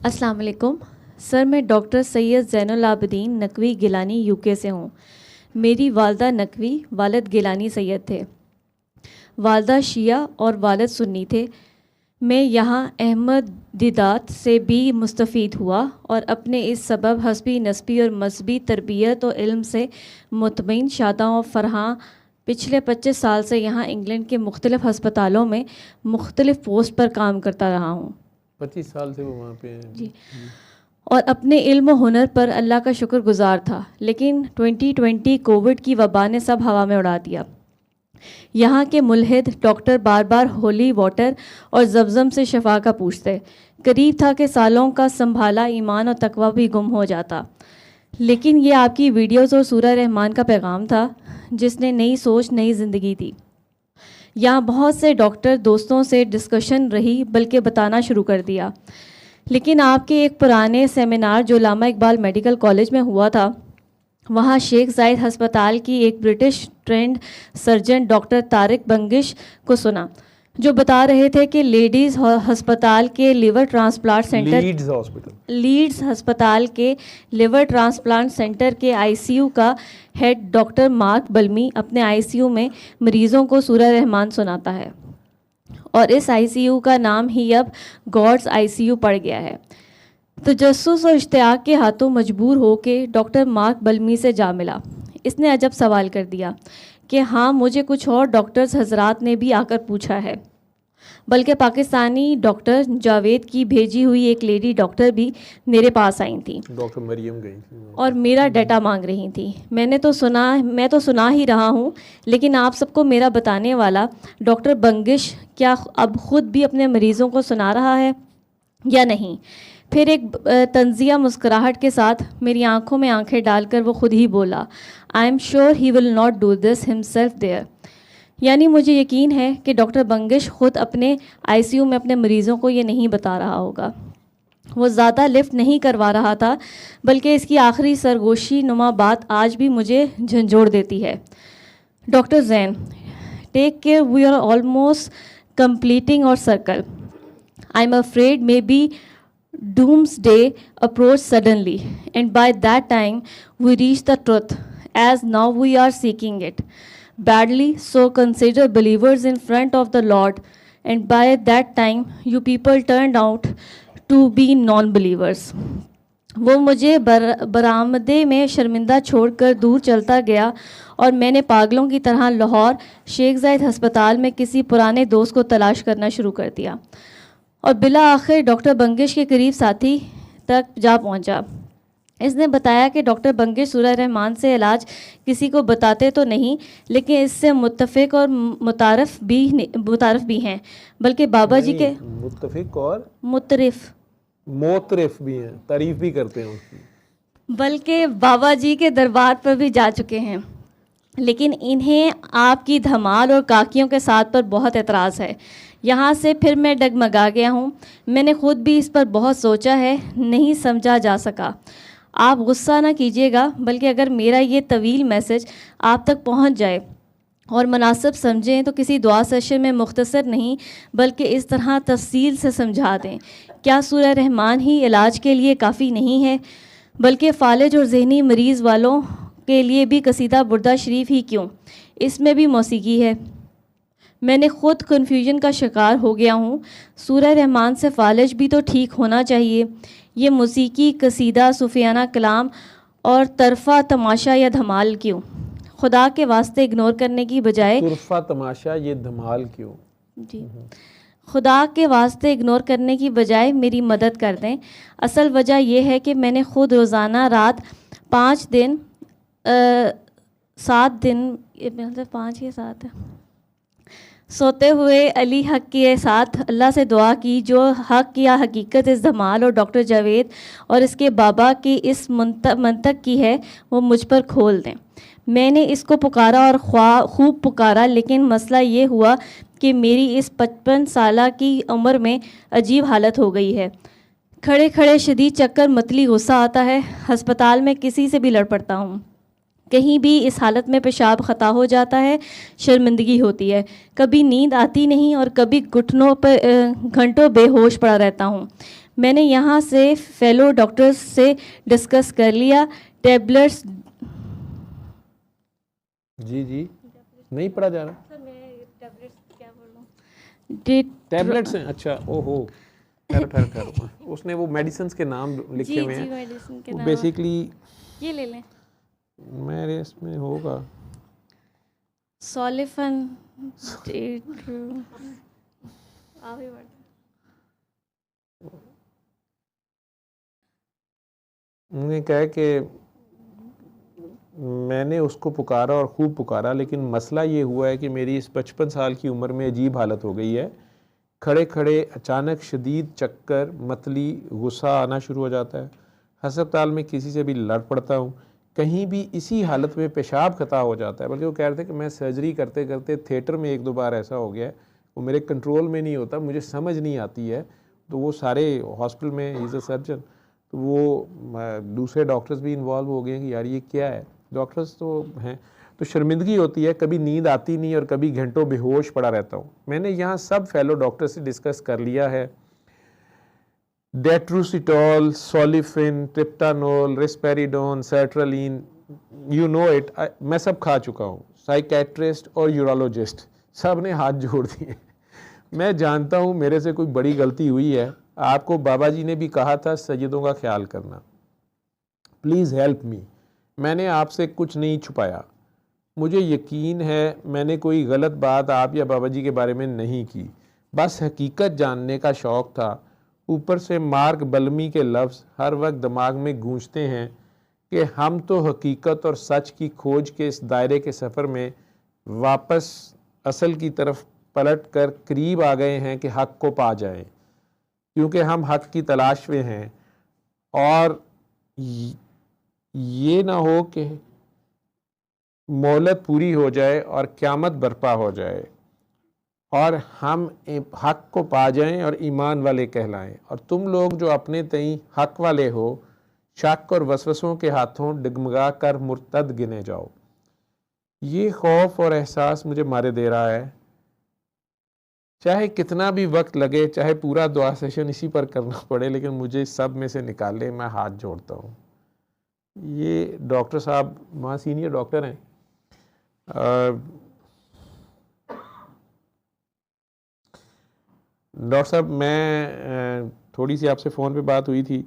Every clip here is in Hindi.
अस्सलाम वालेकुम सर, मैं डॉक्टर सैयद ज़ैनुल आबिदीन नकवी गिलानी यूके से हूँ। मेरी वालदा नकवी, वालिद गिलानी सैयद थे। वालदा शिया और वालिद सुन्नी थे। मैं यहाँ अहमदीदात से भी मुस्तफ़ीद हुआ और अपने इस सबब हस्बी नस्बी और मजहबी तरबियत और इल्म से मुतमईन शादा और फ़रहां पिछले 25 साल से यहाँ इंग्लैंड के मुख्तलिफ़ हस्पतालों में मुख्तलिफ़ पोस्ट पर काम करता रहा हूँ। 25 साल से वो वहाँ पे हैं जी। और अपने इल्म हुनर पर अल्लाह का शुक्रगुजार था, लेकिन 2020 कोविड की वबा ने सब हवा में उड़ा दिया। यहाँ के मुल्हिद डॉक्टर बार बार होली वाटर और ज़मज़म से शफा का पूछते। करीब था कि सालों का संभाला ईमान और तकवा भी गुम हो जाता, लेकिन ये आपकी वीडियोज़ और सूरह रहमान का पैगाम था जिसने नई सोच, नई ज़िंदगी दी। यहाँ बहुत से डॉक्टर दोस्तों से डिस्कशन रही, बल्कि बताना शुरू कर दिया। लेकिन आपके एक पुराने सेमिनार जो अल्लामा इकबाल मेडिकल कॉलेज में हुआ था, वहाँ शेख जायद हस्पताल की एक British trained surgeon doctor Tariq Bangash को सुना, जो बता रहे थे कि लेडीज़ हस्पताल के लिवर ट्रांसप्लांट सेंटर लीड्स हस्पताल के लिवर ट्रांसप्लांट सेंटर के आईसीयू का हेड डॉक्टर मार्क बल्मी अपने आईसीयू में मरीज़ों को सूरह रहमान सुनाता है, और इस आईसीयू का नाम ही अब गॉड्स आईसीयू पड़ गया है। तजस्सुस और इश्तियाक के हाथों मजबूर होकर डॉक्टर मार्क बल्मी से जा मिला। इसने अजब सवाल कर दिया कि हाँ, मुझे कुछ और डॉक्टर्स हजरात ने भी आकर पूछा है, बल्कि पाकिस्तानी डॉक्टर जावेद की भेजी हुई एक लेडी डॉक्टर भी मेरे पास आई थी, डॉक्टर मरियम गई थी और मेरा डाटा मांग रही थी। मैं तो सुना ही रहा हूँ, लेकिन आप सबको मेरा बताने वाला डॉक्टर बंगिश क्या अब ख़ुद भी अपने मरीज़ों को सुना रहा है या नहीं? फिर एक तंजिया मुस्कुराहट के साथ मेरी आंखों में आंखें डालकर वो खुद ही बोला, I am sure he will not do this himself there. यानी मुझे यकीन है कि डॉक्टर बंगिश ख़ुद अपने आईसीयू में अपने मरीज़ों को ये नहीं बता रहा होगा। वो ज़्यादा लिफ्ट नहीं करवा रहा था, बल्कि इसकी आखिरी सरगोशी नुमा बात आज भी मुझे झंझोड़ देती है। Doctor Jain, take care, we are almost completing our circle. I am afraid may be doomsday approach suddenly, and by that time we reach the truth, as now we are seeking it badly. So consider believers in front of the Lord, and by that time you people turned out to be non-believers. वो मुझे बरामदे में शर्मिंदा छोड़कर दूर चलता गया, और मैंने पागलों की तरह लाहौर शेख जायद हस्पताल में किसी पुराने दोस्त को तलाश करना शुरू कर दिया, और बिला आखिर डॉक्टर बंगिश के करीब साथी तक जा पहुंचा। इसने बताया कि डॉक्टर बंगिश सूरह रहमान से इलाज किसी को बताते तो नहीं, लेकिन इससे मुत्तफ़िक और मुतारफ़ भी हैं, बल्कि बाबा जी के मुत्तफ़िक और मोतरफ़ भी हैं, तारीफ़ भी करते हैं उसकी, बल्कि बाबा जी के दरबार पर भी जा चुके हैं। लेकिन इन्हें आपकी धमाल और काकियों के साथ पर बहुत एतराज़ है। यहाँ से फिर मैं डगमगा गया हूँ। मैंने ख़ुद भी इस पर बहुत सोचा है, नहीं समझा जा सका। आप गुस्सा ना कीजिएगा, बल्कि अगर मेरा ये तवील मैसेज आप तक पहुँच जाए और मुनासिब समझें तो किसी दुआ सेशन में मुख्तसर नहीं, बल्कि इस तरह तफसील से समझा दें। क्या सूरह रहमान ही इलाज के लिए काफ़ी नहीं है, बल्कि फ़ालिज और जहनी मरीज़ वालों के लिए भी कसीदा बुर्दा शरीफ ही क्यों, इसमें भी मौसीकी है। मैंने ख़ुद कन्फ्यूजन का शिकार हो गया हूँ। सूरह रहमान से फ़ालिज भी तो ठीक होना चाहिए। ये मौसीकी, कसीदा, सूफियाना कलाम और तरफ़ा तमाशा या धमाल क्यों? खुदा के वास्ते इग्नोर करने की बजाय तरफ़ा तमाशा ये धमाल क्यों? जी, खुदा के वास्ते इग्नोर करने की बजाय मेरी मदद कर दें। असल वजह यह है कि मैंने ख़ुद रोज़ाना रात 7 दिन मतलब 5 या 7 सोते हुए अली हक के साथ अल्लाह से दुआ की, जो हक या हकीकत इस धमाल और डॉक्टर जावेद और इसके बाबा की इस मंतक की है, वो मुझ पर खोल दें। मैंने इसको पुकारा और खूब पुकारा, लेकिन मसला ये हुआ कि मेरी इस 55 साल की उम्र में अजीब हालत हो गई है। खड़े खड़े शदीद चक्कर, मतली गुस्सा आता है। हस्पताल में किसी से भी लड़ पड़ता हूँ। कहीं भी इस हालत में पेशाब ख़ता हो जाता है, शर्मिंदगी होती है। कभी नींद आती नहीं और कभी घुटनों पर घंटों बेहोश पड़ा रहता हूँ। मैंने यहाँ से फेलो डॉक्टर्स से डिस्कस कर लिया। टैबलेट्स जी जी नहीं पढ़ा जा रहा। सर मैं टैबलेट्स क्या बोलूँ, टैबलेट्स हैं, अच्छा ओहो, ठहरो ठहरो ठहरो, उसने वो मेडिसिन के नाम लिखे जी हुए जी हैं। मेडिसिन के वो नाम बेसिकली ये ले लें, मेरे इसमें होगा सॉलिफन आगे बढ़। उन्होंने कहा कि मैंने उसको पुकारा और खूब पुकारा, लेकिन मसला ये हुआ है कि मेरी इस 55 साल की उम्र में अजीब हालत हो गई है। खड़े खड़े अचानक शदीद चक्कर, मतली, गुस्सा आना शुरू हो जाता है। हस्पताल में किसी से भी लड़ पड़ता हूँ, कहीं भी इसी हालत में पेशाब खता हो जाता है। बल्कि वो कह रहे थे कि मैं सर्जरी करते करते थिएटर में 1-2 बार ऐसा हो गया है, वो मेरे कंट्रोल में नहीं होता, मुझे समझ नहीं आती है। तो वो सारे हॉस्पिटल में, इज़ अ सर्जन, तो वो दूसरे डॉक्टर्स भी इन्वॉल्व हो गए कि यार ये क्या है। डॉक्टर्स तो हैं, तो शर्मिंदगी होती है, कभी नींद आती नहीं और कभी घंटों बेहोश पड़ा रहता हूँ। मैंने यहाँ सब फेलो डॉक्टर से डिस्कस कर लिया है। डेट्रूसिटॉल, सोलिफिन, ट्रिप्टानोल, रिस्पेरिडोन, सर्ट्रलिन, यू नो इट, मैं सब खा चुका हूँ। साइकेट्रिस्ट और यूरोलॉजिस्ट सब ने हाथ जोड़ दिए। मैं जानता हूँ मेरे से कोई बड़ी गलती हुई है। आपको बाबा जी ने भी कहा था सैयदों का ख्याल करना, प्लीज़ हेल्प मी। मैंने आपसे कुछ नहीं छुपाया, मुझे यकीन है मैंने कोई गलत बात आप या बाबा जी के बारे में नहीं की, बस हकीकत जानने का शौक़ था। ऊपर से मार्क बल्मी के लफ्ज़ हर वक्त दिमाग में गूंजते हैं कि हम तो हकीकत और सच की खोज के इस दायरे के सफ़र में वापस असल की तरफ पलट कर करीब आ गए हैं कि हक़ को पा जाएं, क्योंकि हम हक़ की तलाश में हैं। और ये ना हो कि मोहलत पूरी हो जाए और क़यामत बर्पा हो जाए और हम हक़ को पा जाएं और ईमान वाले कहलाएं, और तुम लोग जो अपने तई हक़ वाले हो, शक और वसवसों के हाथों डगमगा कर मुर्तद गिने जाओ। ये खौफ और एहसास मुझे मारे दे रहा है। चाहे कितना भी वक्त लगे, चाहे पूरा दुआ सेशन इसी पर करना पड़े, लेकिन मुझे सब में से निकाले, मैं हाथ जोड़ता हूँ। ये डॉक्टर साहब वहाँ सीनियर डॉक्टर हैं। डॉक्टर साहब, मैं थोड़ी सी आपसे फ़ोन पे बात हुई थी।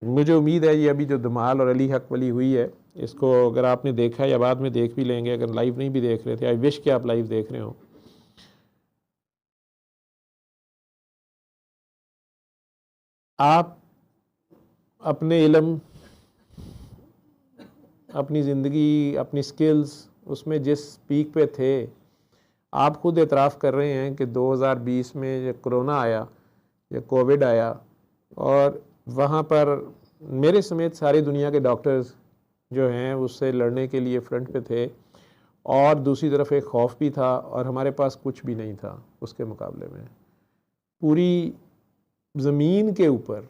मुझे उम्मीद है ये अभी जो धमाल और अली हक वाली हुई है, इसको अगर आपने देखा या बाद में देख भी लेंगे, अगर लाइव नहीं भी देख रहे थे, आई विश कि आप लाइव देख रहे हो। आप अपने इल्म, अपनी ज़िंदगी, अपनी स्किल्स, उसमें जिस पीक पे थे, आप खुद एतराफ़ कर रहे हैं कि 2020 में जब कोरोना आया या कोविड आया, और वहाँ पर मेरे समेत सारी दुनिया के डॉक्टर्स जो हैं उससे लड़ने के लिए फ्रंट पे थे, और दूसरी तरफ एक खौफ भी था, और हमारे पास कुछ भी नहीं था उसके मुकाबले में। पूरी ज़मीन के ऊपर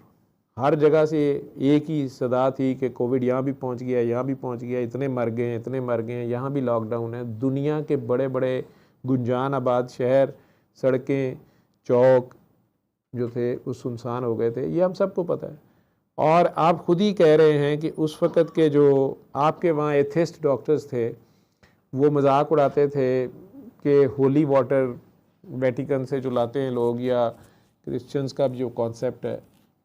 हर जगह से एक ही सदा थी कि कोविड यहाँ भी पहुँच गया, यहाँ भी पहुँच गया, इतने मर गए, इतने मर गए, यहाँ भी लॉकडाउन है। दुनिया के बड़े बड़े गुंजान आबाद शहर, सड़कें, चौक जो थे वो सुनसान हो गए थे, ये हम सबको पता है। और आप खुद ही कह रहे हैं कि उस वक़्त के जो आपके वहाँ एथिस्ट डॉक्टर्स थे, वो मजाक उड़ाते थे कि होली वाटर वेटिकन से जो लाते हैं लोग, या क्रिश्चियंस का भी जो कॉन्सेप्ट है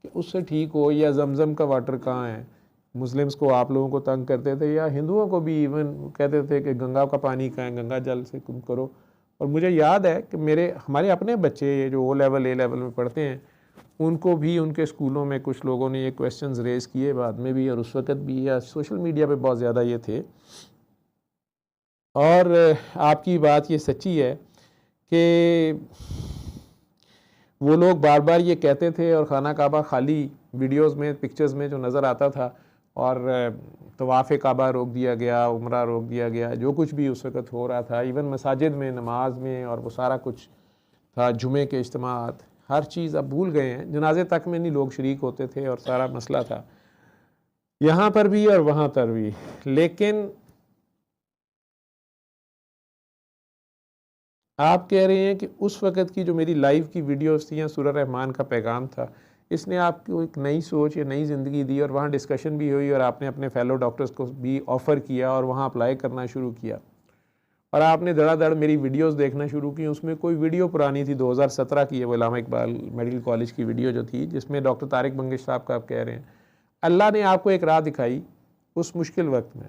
कि उससे ठीक हो, या जमज़म का वाटर कहाँ है। मुस्लिम्स को आप लोगों को तंग करते थे, या हिंदुओं को भी इवन कहते थे कि गंगा का पानी कहाँ है, गंगा जल से तुम करो। और मुझे याद है कि हमारे अपने बच्चे जो A लेवल में पढ़ते हैं, उनको भी उनके स्कूलों में कुछ लोगों ने ये क्वेश्चंस रेज़ किए बाद में भी, और उस वक़्त भी, या सोशल मीडिया पे बहुत ज़्यादा ये थे। और आपकी बात ये सच्ची है कि वो लोग बार बार ये कहते थे, और खाना काबा खाली वीडियोस में, पिक्चर्स में जो नज़र आता था, और तवाफ़ काबा रोक दिया गया, उम्रा रोक दिया गया, जो कुछ भी उस वक़्त हो रहा था, इवन मसाजिद में नमाज में, और वो सारा कुछ था, जुमे के इज्तिमात, हर चीज़ अब भूल गए हैं। जनाजे तक में नहीं लोग शरीक होते थे, और सारा मसला था यहाँ पर भी और वहाँ पर भी। लेकिन आप कह रहे हैं कि उस वक़्त की जो मेरी लाइव की वीडियोस थी या सूरह रहमान का पैगाम था, इसने आपको एक नई सोच या नई ज़िंदगी दी और वहाँ डिस्कशन भी हुई और आपने अपने फेलो डॉक्टर्स को भी ऑफ़र किया और वहाँ अप्लाई करना शुरू किया और आपने धड़ाधड़ मेरी वीडियोस देखना शुरू की। उसमें कोई वीडियो पुरानी थी, 2017 की है, वो इलामा इकबाल मेडिकल कॉलेज की वीडियो जो थी, जिसमें डॉक्टर तारिक बंगिश साहब का आप कह रहे हैं अल्लाह ने आपको एक राह दिखाई उस मुश्किल वक्त में।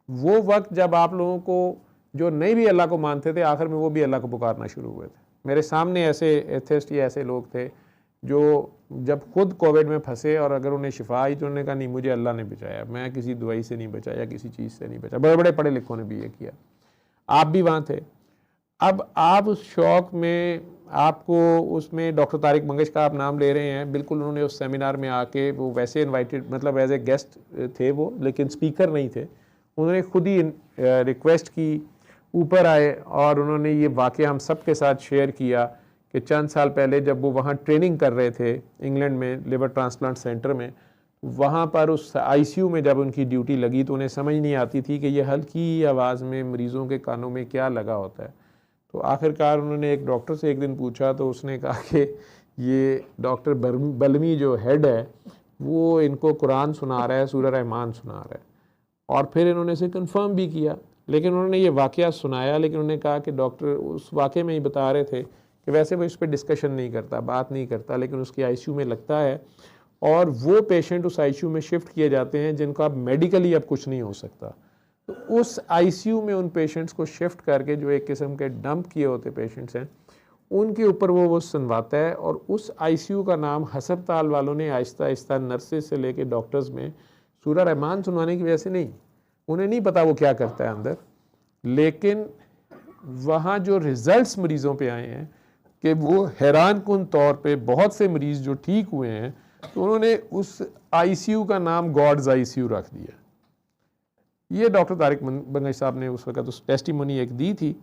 वो वक्त जब आप लोगों को जो नहीं भी अल्लाह को मानते थे, आखिर में वो भी अल्लाह को पुकारना शुरू हुए थे। मेरे सामने ऐसे एथेस्ट या ऐसे लोग थे जो जब खुद कोविड में फंसे और अगर उन्हें शिफा आई तो उन्होंने कहा नहीं, मुझे अल्लाह ने बचाया, मैं किसी दवाई से नहीं बचा या किसी चीज़ से नहीं बचा। बड़े बड़े पढ़े लिखों ने भी ये किया, आप भी वहाँ थे। अब आप उस शौक में, आपको उसमें डॉक्टर तारिक मंगेश का आप नाम ले रहे हैं, बिल्कुल उन्होंने उस सेमिनार में आके, वो वैसे इनवाइटेड मतलब एज ए गेस्ट थे वो, लेकिन स्पीकर नहीं थे, उन्होंने खुद ही रिक्वेस्ट की, ऊपर आए और उन्होंने ये वाक़या हम सब के साथ शेयर किया कि चंद साल पहले जब वो वहाँ ट्रेनिंग कर रहे थे इंग्लैंड में लिवर ट्रांसप्लांट सेंटर में, वहाँ पर उस आईसीयू में जब उनकी ड्यूटी लगी तो उन्हें समझ नहीं आती थी कि ये हल्की आवाज़ में मरीज़ों के कानों में क्या लगा होता है। तो आखिरकार उन्होंने एक डॉक्टर से एक दिन पूछा तो उसने कहा कि ये डॉक्टर बलमी जो हेड है वो इनको कुरान सुना रहा है, सूरह रहमान सुना रहा है। और फिर इन्होंने इसे कंफर्म भी किया, लेकिन उन्होंने ये वाक़या सुनाया, लेकिन उन्होंने कहा कि डॉक्टर उस वाक़े में ही बता रहे थे कि वैसे वो इस पर डिस्कशन नहीं करता, बात नहीं करता, लेकिन उसकी आईसीयू में लगता है और वो पेशेंट उस आईसीयू में शिफ्ट किए जाते हैं जिनको अब मेडिकली अब कुछ नहीं हो सकता। तो उस आईसीयू में उन पेशेंट्स को शिफ्ट करके, जो एक किस्म के डंप किए होते पेशेंट्स हैं, उनके ऊपर वो सुनवाता है। और उस आईसीयू का नाम हस्पताल वालों ने आहिस्ता आहिस्ता नर्सेज से लेके डॉक्टर्स में सूरह रहमान सुनवाने की वजह से नहीं, उन्हें नहीं पता वो क्या करता है अंदर, लेकिन वहाँ जो रिजल्ट्स मरीज़ों पे आए हैं कि वो हैरान कुन तौर पे बहुत से मरीज़ जो ठीक हुए हैं, तो उन्होंने उस आईसीयू का नाम गॉड्स आईसीयू रख दिया। ये डॉक्टर तारिक बंगश साहब ने उस वक्त उस टेस्टिमोनी एक दी थी।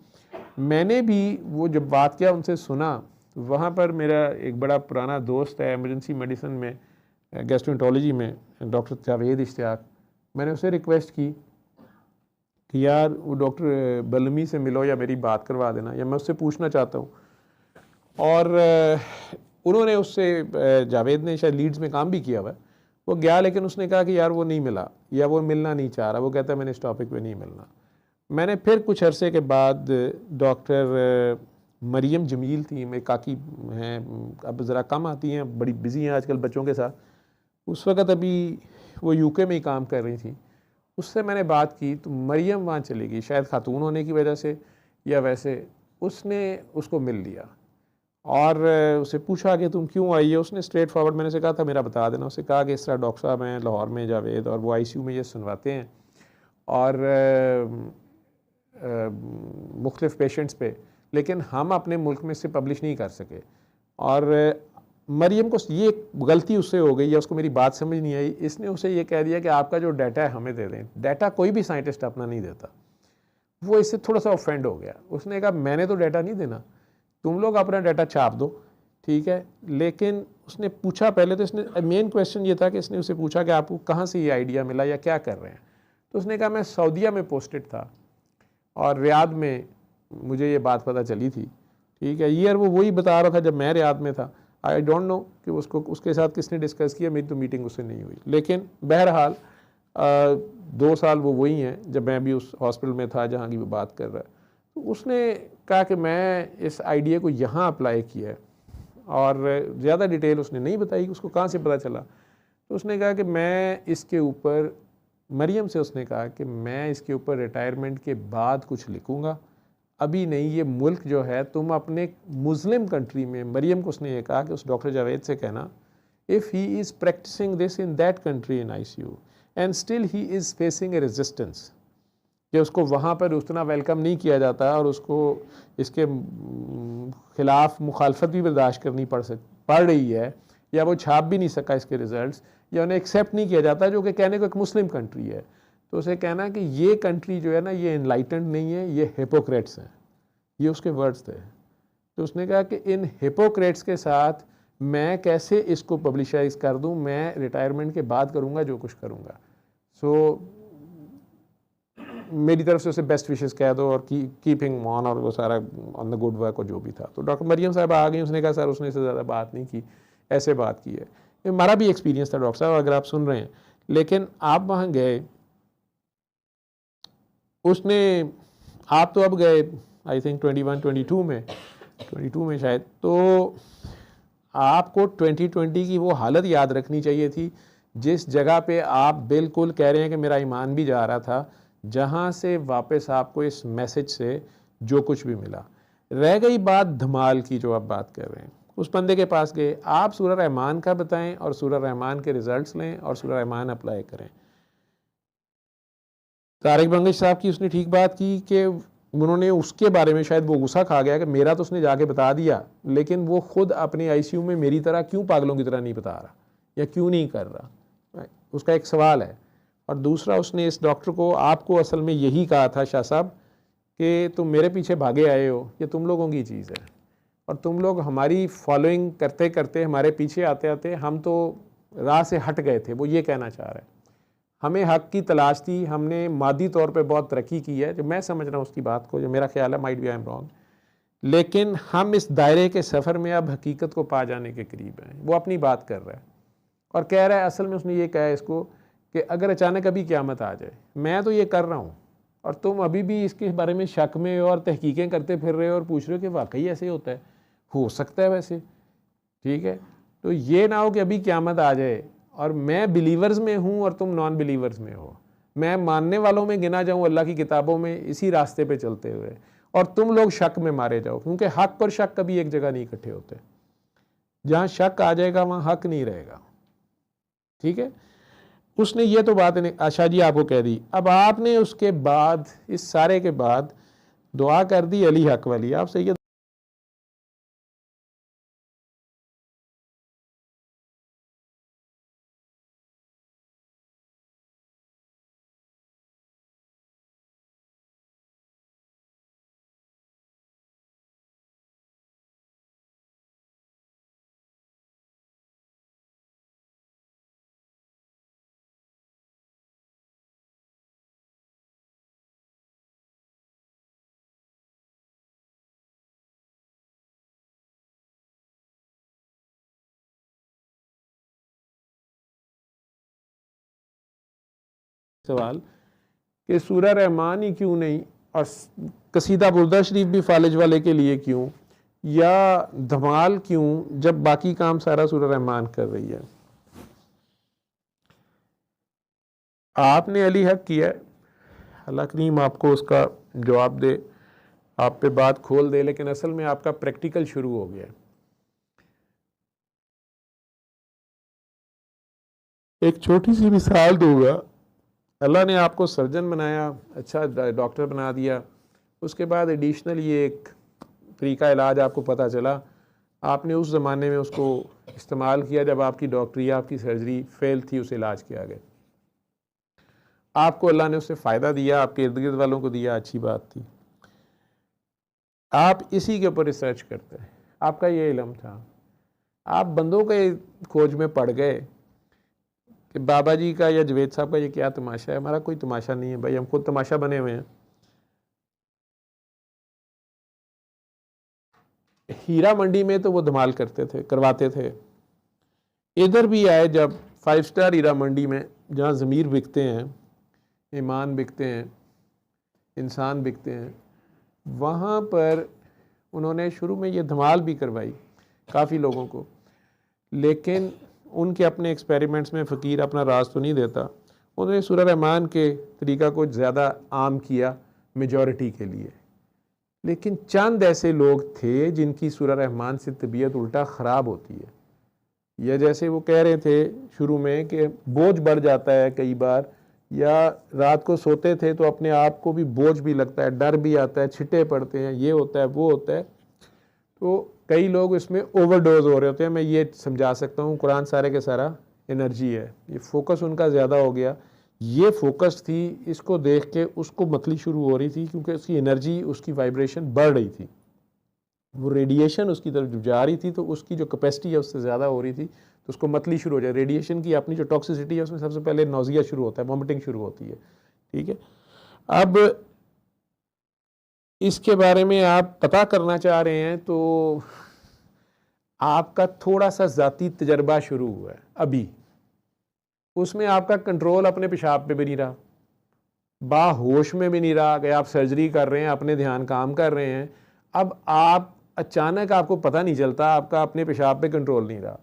मैंने भी वो जब बात किया उनसे सुना, वहाँ पर मेरा एक बड़ा पुराना दोस्त है एमरजेंसी मेडिसिन में, गैस्ट्रोएंटरोलॉजी में, डॉक्टर जावेद इश्तियाक, मैंने उसे रिक्वेस्ट की कि यार वो डॉक्टर बलमी से मिलो या मेरी बात करवा देना, या मैं उससे पूछना चाहता हूँ। और उन्होंने उससे, जावेद ने शायद लीड्स में काम भी किया हुआ है, वो गया, लेकिन उसने कहा कि यार वो नहीं मिला या वो मिलना नहीं चाह रहा, वो कहता है मैंने इस टॉपिक पे नहीं मिलना। मैंने फिर कुछ अरसे के बाद डॉक्टर मरियम जमील थी, मेरी काकी हैं, अब ज़रा कम आती हैं, बड़ी बिजी हैं आजकल बच्चों के साथ, उस वक़्त अभी वो यूके में ही काम कर रही थी, उससे मैंने बात की तो मरियम वहाँ चली गई, शायद खातून होने की वजह से या वैसे, उसने उसको मिल लिया और उसे पूछा कि तुम क्यों आई है। उसने स्ट्रेट फॉरवर्ड, मैंने से कहा था मेरा बता देना, उससे कहा कि इस तरह डॉक्टर साहब हैं लाहौर में जावेद, और वो आईसीयू में ये सुनवाते हैं और मुख्तलिफ पेशेंट्स पे, लेकिन हम अपने मुल्क में इससे पब्लिश नहीं कर सके। और मरियम को ये गलती उससे हो गई या उसको मेरी बात समझ नहीं आई, इसने उसे ये कह दिया कि आपका जो डाटा है हमें दे दें। डाटा कोई भी साइंटिस्ट अपना नहीं देता। वो इससे थोड़ा सा ऑफेंड हो गया, उसने कहा मैंने तो डाटा नहीं देना, तुम लोग अपना डाटा छाप दो, ठीक है। लेकिन उसने पूछा पहले, तो इसने मेन क्वेश्चन ये था कि इसने उसे पूछा कि आपको कहाँ से ये आइडिया मिला या क्या कर रहे हैं। तो उसने कहा मैं सऊदीया में पोस्टेड था और रियाद में मुझे ये बात पता चली थी, ठीक है। ईयर वो वही बता रहा था जब मैं रियाद में था। आई डोंट नो कि उसको उसके साथ किसने डिस्कस किया, मेरी तो मीटिंग उससे नहीं हुई, लेकिन बहरहाल 2 साल वो वही हैं जब मैं भी उस हॉस्पिटल में था जहाँ की वो बात कर रहा है। तो उसने कहा कि मैं इस आइडिया को यहाँ अप्लाई किया है, और ज़्यादा डिटेल उसने नहीं बताई कि उसको कहाँ से पता चला। तो उसने कहा कि मैं इसके ऊपर, मरियम से उसने कहा कि मैं इसके ऊपर रिटायरमेंट के बाद कुछ लिखूँगा, अभी नहीं। ये मुल्क जो है, तुम अपने मुस्लिम कंट्री में, मरियम को उसने ये कहा कि उस डॉक्टर जावेद से कहना, if he is practising this in that country in ICU and still he is facing a resistance, कि उसको वहाँ पर उतना वेलकम नहीं किया जाता और उसको इसके ख़िलाफ़ मुखालफत भी बर्दाश्त करनी पड़ रही है, या वो छाप भी नहीं सका इसके रिज़ल्ट्स, या उन्हें एक्सेप्ट नहीं किया जाता, जो कि कहने को एक मुस्लिम कंट्री है। तो उसे कहना कि ये कंट्री जो है ना, ये इनलाइटेंड नहीं है, ये हिपोक्रेट्स हैं, ये उसके वर्ड्स थे। तो उसने कहा कि इन हिपोक्रेट्स के साथ मैं कैसे इसको पब्लिशाइज कर दूं, मैं रिटायरमेंट के बाद करूंगा जो कुछ करूंगा। सो मेरी तरफ से उसे बेस्ट विशेस कह दो और कीपिंग ऑन और वो सारा ऑन द गुड वर्क और जो भी था। तो डॉक्टर मरियम साहब आ गई, उसने कहा सर उसने इससे ज़्यादा बात नहीं की, ऐसे बात की है। ये हमारा भी एक्सपीरियंस था डॉक्टर साहब, अगर आप सुन रहे हैं। लेकिन आप वहाँ गए, उसने, आप तो अब गए आई थिंक 22 में शायद, तो आपको 2020 की वो हालत याद रखनी चाहिए थी जिस जगह पे आप बिल्कुल कह रहे हैं कि मेरा ईमान भी जा रहा था, जहाँ से वापस आपको इस मैसेज से जो कुछ भी मिला। रह गई बात धमाल की जो आप बात कर रहे हैं, उस बंदे के पास गए, आप सूरह रहमान का बताएं और सूरह रहमान के रिजल्ट्स लें और सूरह रहमान अप्लाई करें। तारिक बंगिश साहब की उसने ठीक बात की कि उन्होंने उसके बारे में शायद वो गुस्सा खा गया कि मेरा तो उसने जाके बता दिया, लेकिन वो खुद अपने आईसीयू में मेरी तरह क्यों पागलों की तरह नहीं बता रहा या क्यों नहीं कर रहा, उसका एक सवाल है। और दूसरा, उसने इस डॉक्टर को, आपको असल में यही कहा था शाह साहब कि तुम मेरे पीछे भागे आए हो, ये तुम लोगों की चीज़ है और तुम लोग हमारी फॉलोइंग करते करते, हमारे पीछे आते आते हम तो राह से हट गए थे। वो ये कहना चाह रहा है, हमें हक की तलाश थी, हमने मादी तौर पे बहुत तरक्की की है, जो मैं समझ रहा हूँ उसकी बात को, जो मेरा ख्याल है, might be I am wrong, लेकिन हम इस दायरे के सफ़र में अब हकीकत को पा जाने के करीब हैं। वो अपनी बात कर रहा है और कह रहा है, असल में उसने ये कहा है इसको कि अगर अचानक अभी क़यामत आ जाए, मैं तो ये कर रहा हूँ और तुम अभी भी इसके बारे में शक में और तहकीकें करते फिर रहे हो और पूछ रहे हो कि वाकई ऐसे होता है, हो सकता है वैसे, ठीक है। तो ये ना हो कि अभी क़यामत आ जाए और मैं बिलीवर्स में हूँ और तुम नॉन बिलीवर्स में हो, मैं मानने वालों में गिना जाऊँ अल्लाह की किताबों में इसी रास्ते पे चलते हुए, और तुम लोग शक में मारे जाओ, क्योंकि हक और शक कभी एक जगह नहीं इकट्ठे होते। जहाँ शक आ जाएगा वहाँ हक नहीं रहेगा, ठीक है। उसने ये तो बात आशा जी आपको कह दी। अब आपने उसके बाद, इस सारे के बाद दुआ कर दी अली हक वाली। आपसे ये सवाल कि सूरह रहमान ही क्यों नहीं और कसीदा बुर्दा शरीफ भी फालिज वाले के लिए क्यों, या धमाल क्यों, जब बाकी काम सारा सूरह रहमान कर रही है। आपने अली हक किया, अल्लाह करीम आपको उसका जवाब दे, आप पे बात खोल दे, लेकिन असल में आपका प्रैक्टिकल शुरू हो गया। एक छोटी सी मिसाल दूंगा, अल्लाह ने आपको सर्जन बनाया, अच्छा डॉक्टर बना दिया, उसके बाद एडिशनल ये एक तरीका इलाज आपको पता चला, आपने उस ज़माने में उसको इस्तेमाल किया जब आपकी डॉक्टरी, आपकी सर्जरी फेल थी, उसे इलाज किया गया, आपको अल्लाह ने उससे फ़ायदा दिया, आपके इर्द गिर्द वालों को दिया, अच्छी बात थी। आप इसी के ऊपर रिसर्च करते हैं, आपका ये इल्म था, आप बंदों के खोज में पड़ गए कि बाबा जी का या जवेद साहब का ये क्या तमाशा है। हमारा कोई तमाशा नहीं है भाई, हम खुद तमाशा बने हुए हैं। हीरा मंडी में तो वो धमाल करते थे, करवाते थे। इधर भी आए जब 5 स्टार हीरा मंडी में, जहाँ ज़मीर बिकते हैं, ईमान बिकते हैं, इंसान बिकते हैं, वहाँ पर उन्होंने शुरू में ये धमाल भी करवाई काफ़ी लोगों को, लेकिन उनके अपने एक्सपेरिमेंट्स में फ़कीर अपना राज तो नहीं देता, उन्होंने सूरह रहमान के तरीका को ज़्यादा आम किया मेजॉरिटी के लिए। लेकिन चंद ऐसे लोग थे जिनकी सूरह रहमान से तबीयत उल्टा ख़राब होती है, या जैसे वो कह रहे थे शुरू में कि बोझ बढ़ जाता है कई बार, या रात को सोते थे तो अपने आप को भी बोझ भी लगता है, डर भी आता है, छिट्टे पड़ते हैं, ये होता है वो होता है, तो कई लोग इसमें ओवरडोज हो रहे होते हैं। मैं ये समझा सकता हूँ, कुरान सारे के सारा एनर्जी है, ये फोकस उनका ज़्यादा हो गया, ये फोकस थी, इसको देख के उसको मतली शुरू हो रही थी, क्योंकि उसकी एनर्जी, उसकी वाइब्रेशन बढ़ रही थी, वो रेडिएशन उसकी तरफ जब जा रही थी तो उसकी जो कैपेसिटी है उससे ज़्यादा हो रही थी, तो उसको मतली शुरू हो जाए। रेडिएशन की अपनी जो टॉक्सिसिटी है उसमें सबसे पहले नौजिया शुरू होता है, वॉमिटिंग शुरू होती है, ठीक है। अब इसके बारे में आप पता करना चाह रहे हैं तो आपका थोड़ा सा ज़ाती तजर्बा शुरू हुआ है अभी, उसमें आपका कंट्रोल अपने पेशाब पे भी नहीं रहा, बाहोश में भी नहीं रहा कि आप सर्जरी कर रहे हैं, अपने ध्यान काम कर रहे हैं। अब आप अचानक आपको पता नहीं चलता, आपका अपने पेशाब पे कंट्रोल नहीं रहा,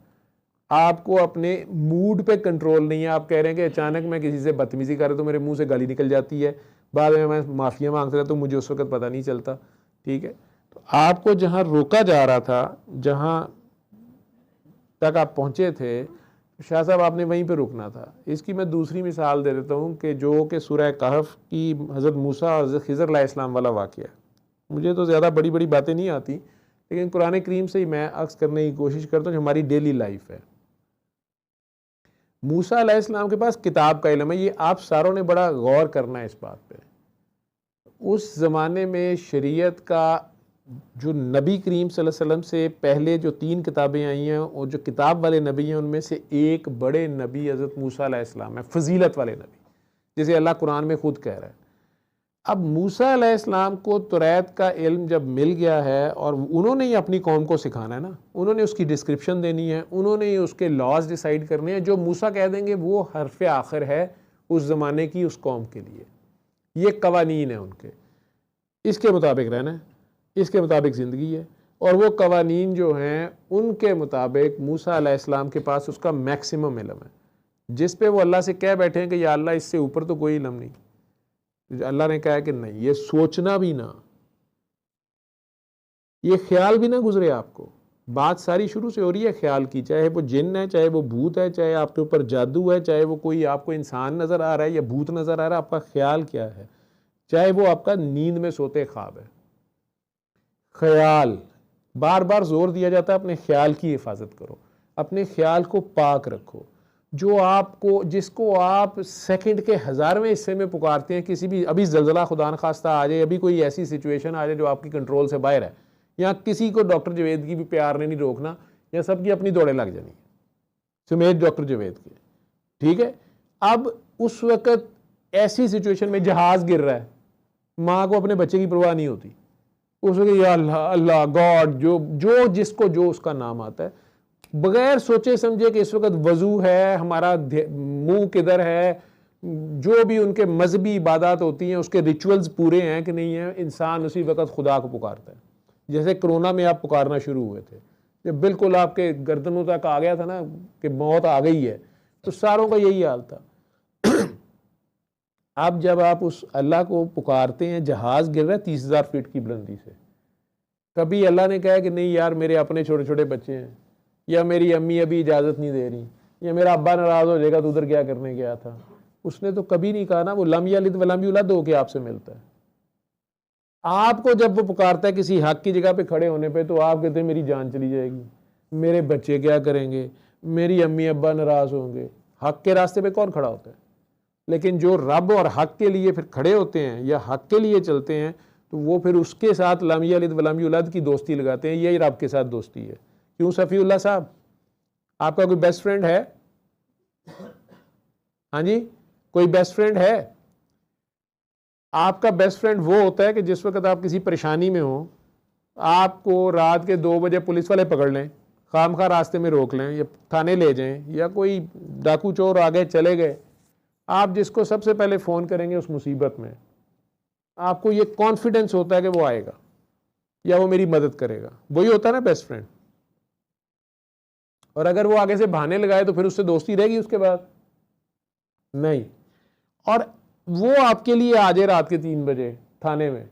आपको अपने मूड पे कंट्रोल नहीं है। आप कह रहे हैं कि अचानक मैं किसी से बदतमीजी कर रहा तो मेरे मुंह से गाली निकल जाती है, बाद में मैं माफ़िया मांगता रहता तो मुझे उस वक्त पता नहीं चलता। ठीक है, तो आपको जहाँ रोका जा रहा था, जहाँ तक आप पहुँचे थे, शाह साहब आपने वहीं पे रुकना था। इसकी मैं दूसरी मिसाल दे देता हूँ कि जो कि सूरह कहफ की हज़रत मूसा और हज़रत खिज़र अलैहिस्सलाम वाला वाक़या है। मुझे तो ज़्यादा बड़ी बड़ी बातें नहीं आती, लेकिन कुरान करीम से ही मैं अक्स करने की कोशिश करता हूँ जो हमारी डेली लाइफ है। मूसा अलैहिस्सलाम के पास किताब का इल्म है, ये आप सारों ने बड़ा गौर करना है इस बात पे। उस ज़माने में शरीयत का जो नबी करीम सल्लल्लाहु अलैहि वसल्लम से पहले जो 3 किताबें आई हैं और जो किताब वाले नबी हैं उनमें से एक बड़े नबी हज़रत मूसा अलैहिस्सलाम है, फजीलत वाले नबी, जिसे अल्लाह कुरान में खुद कह रहा है। अब मूसा अलैहिस्सलाम को तौरात का इल्म जब मिल गया है और उन्होंने ही अपनी कौम को सिखाना है ना, उन्होंने उसकी डिस्क्रिप्शन देनी है, उन्होंने ही उसके लॉज डिसाइड करने हैं। जो मूसा कह देंगे वो हरफ आखिर है उस ज़माने की उस कौम के लिए, ये कवानीन है उनके, इसके मुताबिक रहना है, इसके मुताबिक ज़िंदगी है। और वो कवानीन जो हैं उनके मुताबिक मूसा अलैहिस्सलाम के पास उसका मैक्सिमम इल्म है, जिस पे वो अल्लाह से कह बैठे हैं कि या अल्लाह इससे ऊपर तो कोई इल्म नहीं। अल्लाह ने कहा कि नहीं, ये सोचना भी ना, ये ख्याल भी ना गुजरे आपको। बात सारी शुरू से हो रही है ख्याल की, चाहे वो जिन है, चाहे वो भूत है, चाहे आपके ऊपर जादू है, चाहे वो कोई आपको इंसान नज़र आ रहा है या भूत नज़र आ रहा है, आपका ख्याल क्या है, चाहे वो आपका नींद में सोते ख्वाब है। ख्याल, बार बार जोर दिया जाता है अपने ख्याल की हिफाजत करो, अपने ख्याल को पाक रखो। जो आपको, जिसको आप सेकंड के 1000वें हिस्से में पुकारते हैं, किसी भी, अभी जल्जला खुदा न खास्ता आ जाए, अभी कोई ऐसी सिचुएशन आ जाए जो आपकी कंट्रोल से बाहर है, या किसी को डॉक्टर जवेद की भी प्यार ने नहीं रोकना, या सबकी अपनी दौड़े लग जानी समेत डॉक्टर जवेद के। ठीक है, अब उस वक्त ऐसी सिचुएशन में जहाज गिर रहा है, माँ को अपने बच्चे की परवाह नहीं होती, उस वक्त या अल्लाह अल्लाह गॉड, जो जिसको जो उसका नाम आता है, बगैर सोचे समझे कि इस वक्त वजू है, हमारा मुंह किधर है, जो भी उनके मजहबी इबादत होती हैं उसके रिचुअल्स पूरे हैं कि नहीं है, इंसान उसी वक्त खुदा को पुकारता है। जैसे कोरोना में आप पुकारना शुरू हुए थे, जब बिल्कुल आपके गर्दनों तक आ गया था ना कि मौत आ गई है, तो सारों का यही हाल था। अब जब आप उस अल्लाह को पुकारते हैं, जहाज गिर रहा है 30,000 फीट की बुलंदी से, कभी अल्लाह ने कहा कि नहीं यार मेरे अपने छोटे छोटे बच्चे हैं, या मेरी अम्मी अभी इजाज़त नहीं दे रही, या मेरा अब्बा नाराज़ हो जाएगा तो उधर क्या करने गया था। उसने तो कभी नहीं कहा ना, वो लम यलिद व लम यूलद होके आपसे मिलता है। आपको जब वो पुकारता है किसी हक की जगह पे खड़े होने पे, तो आप कहते हैं मेरी जान चली जाएगी, मेरे बच्चे क्या करेंगे, मेरी अम्मी अब्बा नाराज़ होंगे। हक के रास्ते पे कौन खड़ा होता है? लेकिन जो रब और हक के लिए फिर खड़े होते हैं या हक के लिए चलते हैं, तो वो फिर उसके साथ लम यलिद व लम यूलद की दोस्ती लगाते हैं। यही रब के साथ दोस्ती है। क्यों सफ़ीउल्लाह साहब, आपका कोई बेस्ट फ्रेंड है? हाँ जी, कोई बेस्ट फ्रेंड है? आपका बेस्ट फ्रेंड वो होता है कि जिस वक्त आप किसी परेशानी में हो, आपको रात के 2 बजे पुलिस वाले पकड़ लें, खामखा रास्ते में रोक लें, या थाने ले जाएं, या कोई डाकू चोर आ गए चले गए, आप जिसको सबसे पहले फ़ोन करेंगे उस मुसीबत में, आपको ये कॉन्फिडेंस होता है कि वो आएगा या वो मेरी मदद करेगा। वही होता है ना बेस्ट फ्रेंड। और अगर वो आगे से बहाने लगाए तो फिर उससे दोस्ती रहेगी उसके बाद? नहीं। और वो आपके लिए आ जाए रात के 3 बजे थाने में,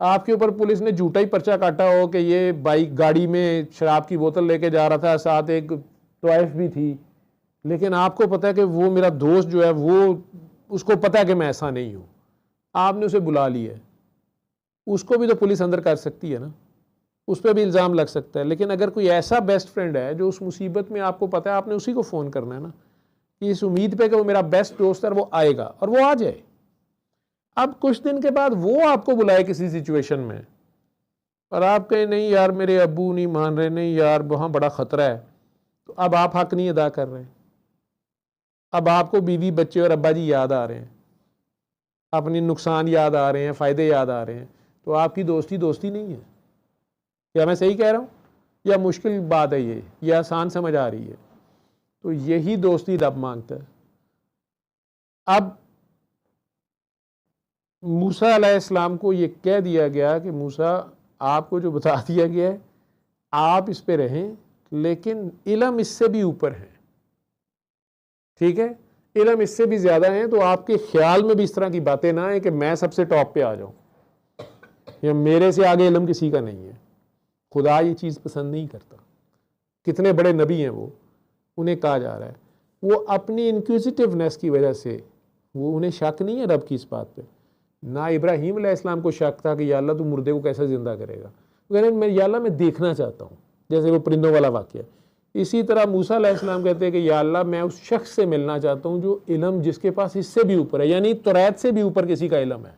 आपके ऊपर पुलिस ने झूठा ही पर्चा काटा हो कि ये बाइक गाड़ी में शराब की बोतल लेके जा रहा था, साथ एक टॉयफ भी थी, लेकिन आपको पता है कि वो मेरा दोस्त जो है वो, उसको पता है कि मैं ऐसा नहीं हूँ, आपने उसे बुला लिया है, उसको भी तो पुलिस अंदर कर सकती है ना, उस पर भी इल्ज़ाम लग सकता है। लेकिन अगर कोई ऐसा बेस्ट फ्रेंड है जो उस मुसीबत में आपको पता है, आपने उसी को फ़ोन करना है ना, कि इस उम्मीद पे कि वो मेरा बेस्ट दोस्त है, वो आएगा, और वो आ जाए। अब कुछ दिन के बाद वो आपको बुलाए किसी सिचुएशन में, और आप कहें नहीं यार मेरे अब्बू नहीं मान रहे, नहीं यार वहाँ बड़ा ख़तरा है, तो अब आप हक नहीं अदा कर रहे हैं, अब आपको बीवी बच्चे और अब्बा जी याद आ रहे हैं, अपनी नुकसान याद आ रहे हैं, फ़ायदे याद आ रहे हैं, तो आपकी दोस्ती दोस्ती नहीं है। क्या मैं सही कह रहा हूँ या मुश्किल बात है ये, या आसान समझ आ रही है? तो यही दोस्ती रब मांगता है। अब मूसा अलैहिस्सलाम को ये कह दिया गया कि मूसा, आपको जो बता दिया गया है आप इस पे रहें, लेकिन इल्म इससे भी ऊपर है, ठीक है, इल्म इससे भी ज़्यादा है। तो आपके ख्याल में भी इस तरह की बातें ना आए कि मैं सबसे टॉप पे आ जाऊं या मेरे से आगे इल्म किसी का नहीं है। खुदा ये चीज़ पसंद नहीं करता। कितने बड़े नबी हैं वो, उन्हें कहा जा रहा है वो अपनी इंक्विजिटिवनेस की वजह से, वो उन्हें शक नहीं है रब की इस बात पे। ना इब्राहीम अलैहिस्सलाम को शक था कि या अल्लाह तू मुर्दे को कैसे ज़िंदा करेगा, कह रहे मैं या अल्लाह मैं देखना चाहता हूँ, जैसे वो परिंदों वाला वाक़या। इसी तरह मूसा अलैहिस्सलाम कहते हैं कि या अल्लाह मैं उस शख्स से मिलना चाहता हूँ जो इल्म जिसके पास इससे भी ऊपर है, यानी तौरात से भी ऊपर किसी का इल्म है।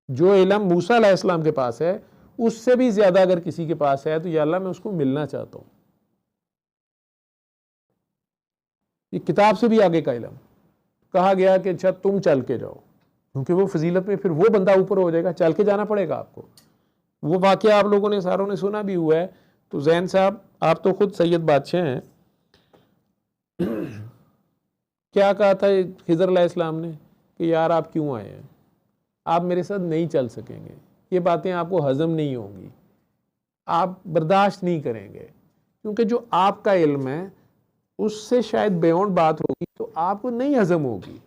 जो इल्म मूसा अलैहिस्सलाम के पास है उससे भी ज़्यादा अगर किसी के पास है तो या अल्लाह मैं उसको मिलना चाहता हूँ। ये किताब से भी आगे का इल्म। कहा गया कि अच्छा तुम चल के जाओ, क्योंकि वो फजीलत में फिर वो बंदा ऊपर हो जाएगा, चल के जाना पड़ेगा आपको। वो वाक़या आप लोगों ने सारों ने सुना भी हुआ है। तो जैन साहब, आप तो खुद सैयद बादशाह हैं, क्या कहा था खिज़र अलैहिस्सलाम ने कि यार आप क्यों आए हैं, आप मेरे साथ नहीं चल सकेंगे, ये बातें आपको हज़म नहीं होंगी, आप बर्दाश्त नहीं करेंगे, क्योंकि जो आपका इल्म है उससे शायद बियॉन्ड बात होगी तो आपको नहीं हज़म होगी।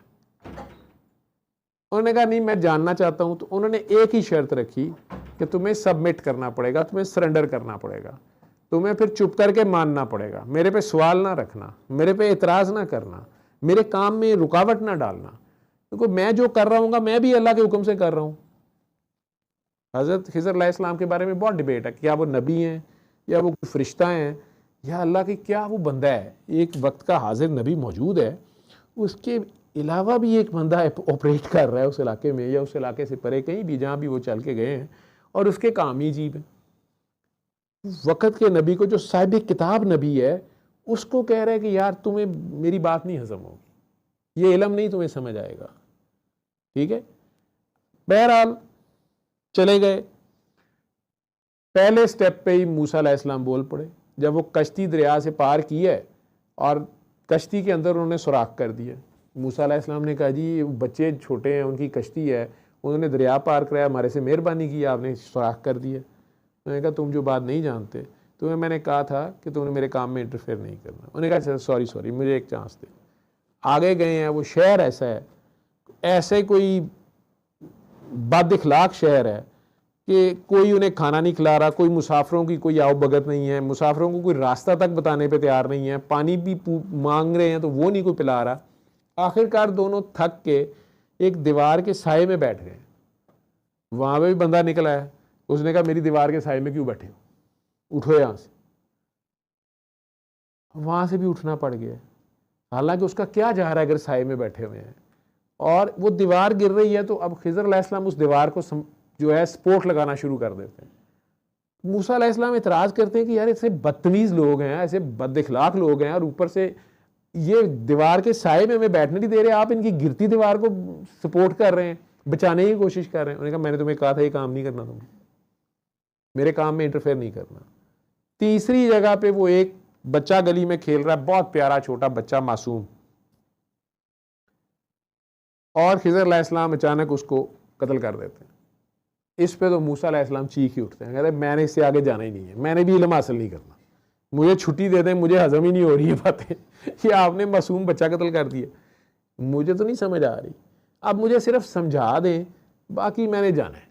उन्होंने कहा नहीं मैं जानना चाहता हूं। तो उन्होंने एक ही शर्त रखी कि तुम्हें सबमिट करना पड़ेगा, तुम्हें सरेंडर करना पड़ेगा, तुम्हें फिर चुप करके मानना पड़ेगा, मेरे पे सवाल ना रखना, मेरे पे एतराज़ ना करना, मेरे काम में रुकावट ना डालना, क्योंकि मैं जो कर रहा हूँ मैं भी अल्लाह के हुक्म से कर रहा हूँ। हज़रत खिज़र अलैहिस्सलाम के बारे में बहुत डिबेट है, क्या वो नबी हैं या वो फरिश्ता हैं या अल्लाह की क्या वो बंदा है। एक वक्त का हाजिर नबी मौजूद है, उसके अलावा भी एक बंदा ऑपरेट कर रहा है उस इलाके में या उस इलाके से परे कहीं भी, जहाँ भी वो चल के गए हैं, और उसके काम ही अजीब है। वक़्त के नबी को, जो साहिब किताब नबी है, उसको कह रहा है कि यार तुम्हें मेरी बात नहीं हज़म होगी, ये इल्म नहीं तुम्हें समझ आएगा, ठीक है। बहरहाल चले गए। पहले स्टेप पे ही मूसा अलैहिस्सलाम बोल पड़े। जब वो कश्ती दरिया से पार की है और कश्ती के अंदर उन्होंने सुराख कर दिया, मूसा अलैहिस्सलाम ने कहा जी बच्चे छोटे हैं, उनकी कश्ती है, उन्होंने दरिया पार कराया, हमारे से मेहरबानी की, आपने सुराख कर दिया। मैंने कहा तुम जो बात नहीं जानते, तुम्हें मैंने कहा था कि तुमने मेरे काम में इंटरफेयर नहीं करना। उन्होंने कहा सॉरी मुझे एक चांस दे। आगे गए हैं, वो शहर ऐसा है, ऐसे कोई बद इखलाक शहर है कि कोई उन्हें खाना नहीं खिला रहा, कोई मुसाफिरों की कोई आओ भगत नहीं है, मुसाफिरों को कोई रास्ता तक बताने पे तैयार नहीं है, पानी भी मांग रहे हैं तो वो नहीं कोई पिला रहा। आखिरकार दोनों थक के एक दीवार के साए में बैठ गए। वहाँ पे भी बंदा निकला है, उसने कहा मेरी दीवार के साए में क्यों बैठे हो, उठो यहाँ से। वहाँ से भी उठना पड़ गया, हालांकि उसका क्या जा रहा है अगर साए में बैठे हुए हैं, और वो दीवार गिर रही है। तो अब खिज़र अलैहिस्सलाम उस दीवार को जो है सपोर्ट लगाना शुरू कर देते हैं। मूसा अलैहिस्सलाम इतराज़ करते हैं कि यार ऐसे बदतमीज़ लोग हैं, ऐसे बदइखलाक लोग हैं, और ऊपर से ये दीवार के साए में हमें बैठने नहीं दे रहे, आप इनकी गिरती दीवार को सपोर्ट कर रहे हैं, बचाने की कोशिश कर रहे हैं। उन्होंने कहा मैंने तुम्हें कहा था ये काम नहीं करना, तुम्हें मेरे काम में इंटरफेयर नहीं करना। तीसरी जगह पे वो एक बच्चा गली में खेल रहा है, बहुत प्यारा छोटा बच्चा मासूम, और खिज़र अलैहिस्सलाम अचानक उसको कत्ल कर देते हैं। इस पे तो मूसा अलैहिस्सलाम चीख ही उठते हैं, कहते हैं मैंने इससे आगे जाना ही नहीं है, मैंने भी इल्म हासिल नहीं करना, मुझे छुट्टी दे दें, मुझे हजम ही नहीं हो रही है बातें कि आपने मासूम बच्चा कत्ल कर दिया, मुझे तो नहीं समझ आ रही, अब मुझे सिर्फ समझा दें, बाकी मैंने जाना है।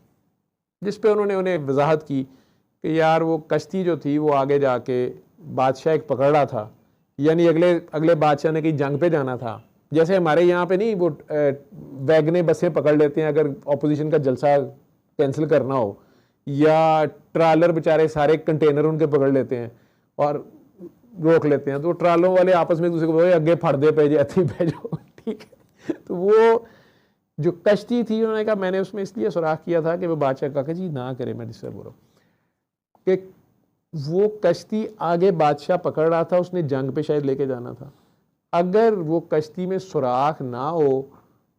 जिस पे उन्होंने उन्हें वजाहत की कि यार वो कश्ती जो थी वो आगे जाके बादशाह एक पकड़ रहा था, यानी अगले बादशाह ने कहीं जंग पे जाना था। जैसे हमारे यहाँ पे नहीं वो वैगने बसें पकड़ लेते हैं अगर अपोजिशन का जलसा कैंसिल करना हो, या ट्रालर बेचारे सारे कंटेनर उनके पकड़ लेते हैं और रोक लेते हैं, तो ट्रालों वाले आपस में एक दूसरे को बोले आगे फट दे पे जाती भेजो, ठीक है। तो वो जो कश्ती थी, उन्होंने कहा मैंने उसमें इसलिए सुराख किया था कि वो बादशाह कहा जी ना करे, मैं डिस्टर्ब हो रहा हूँ, कि वो कश्ती आगे बादशाह पकड़ रहा था, उसने जंग पे शायद लेके जाना था। अगर वो कश्ती में सुराख ना हो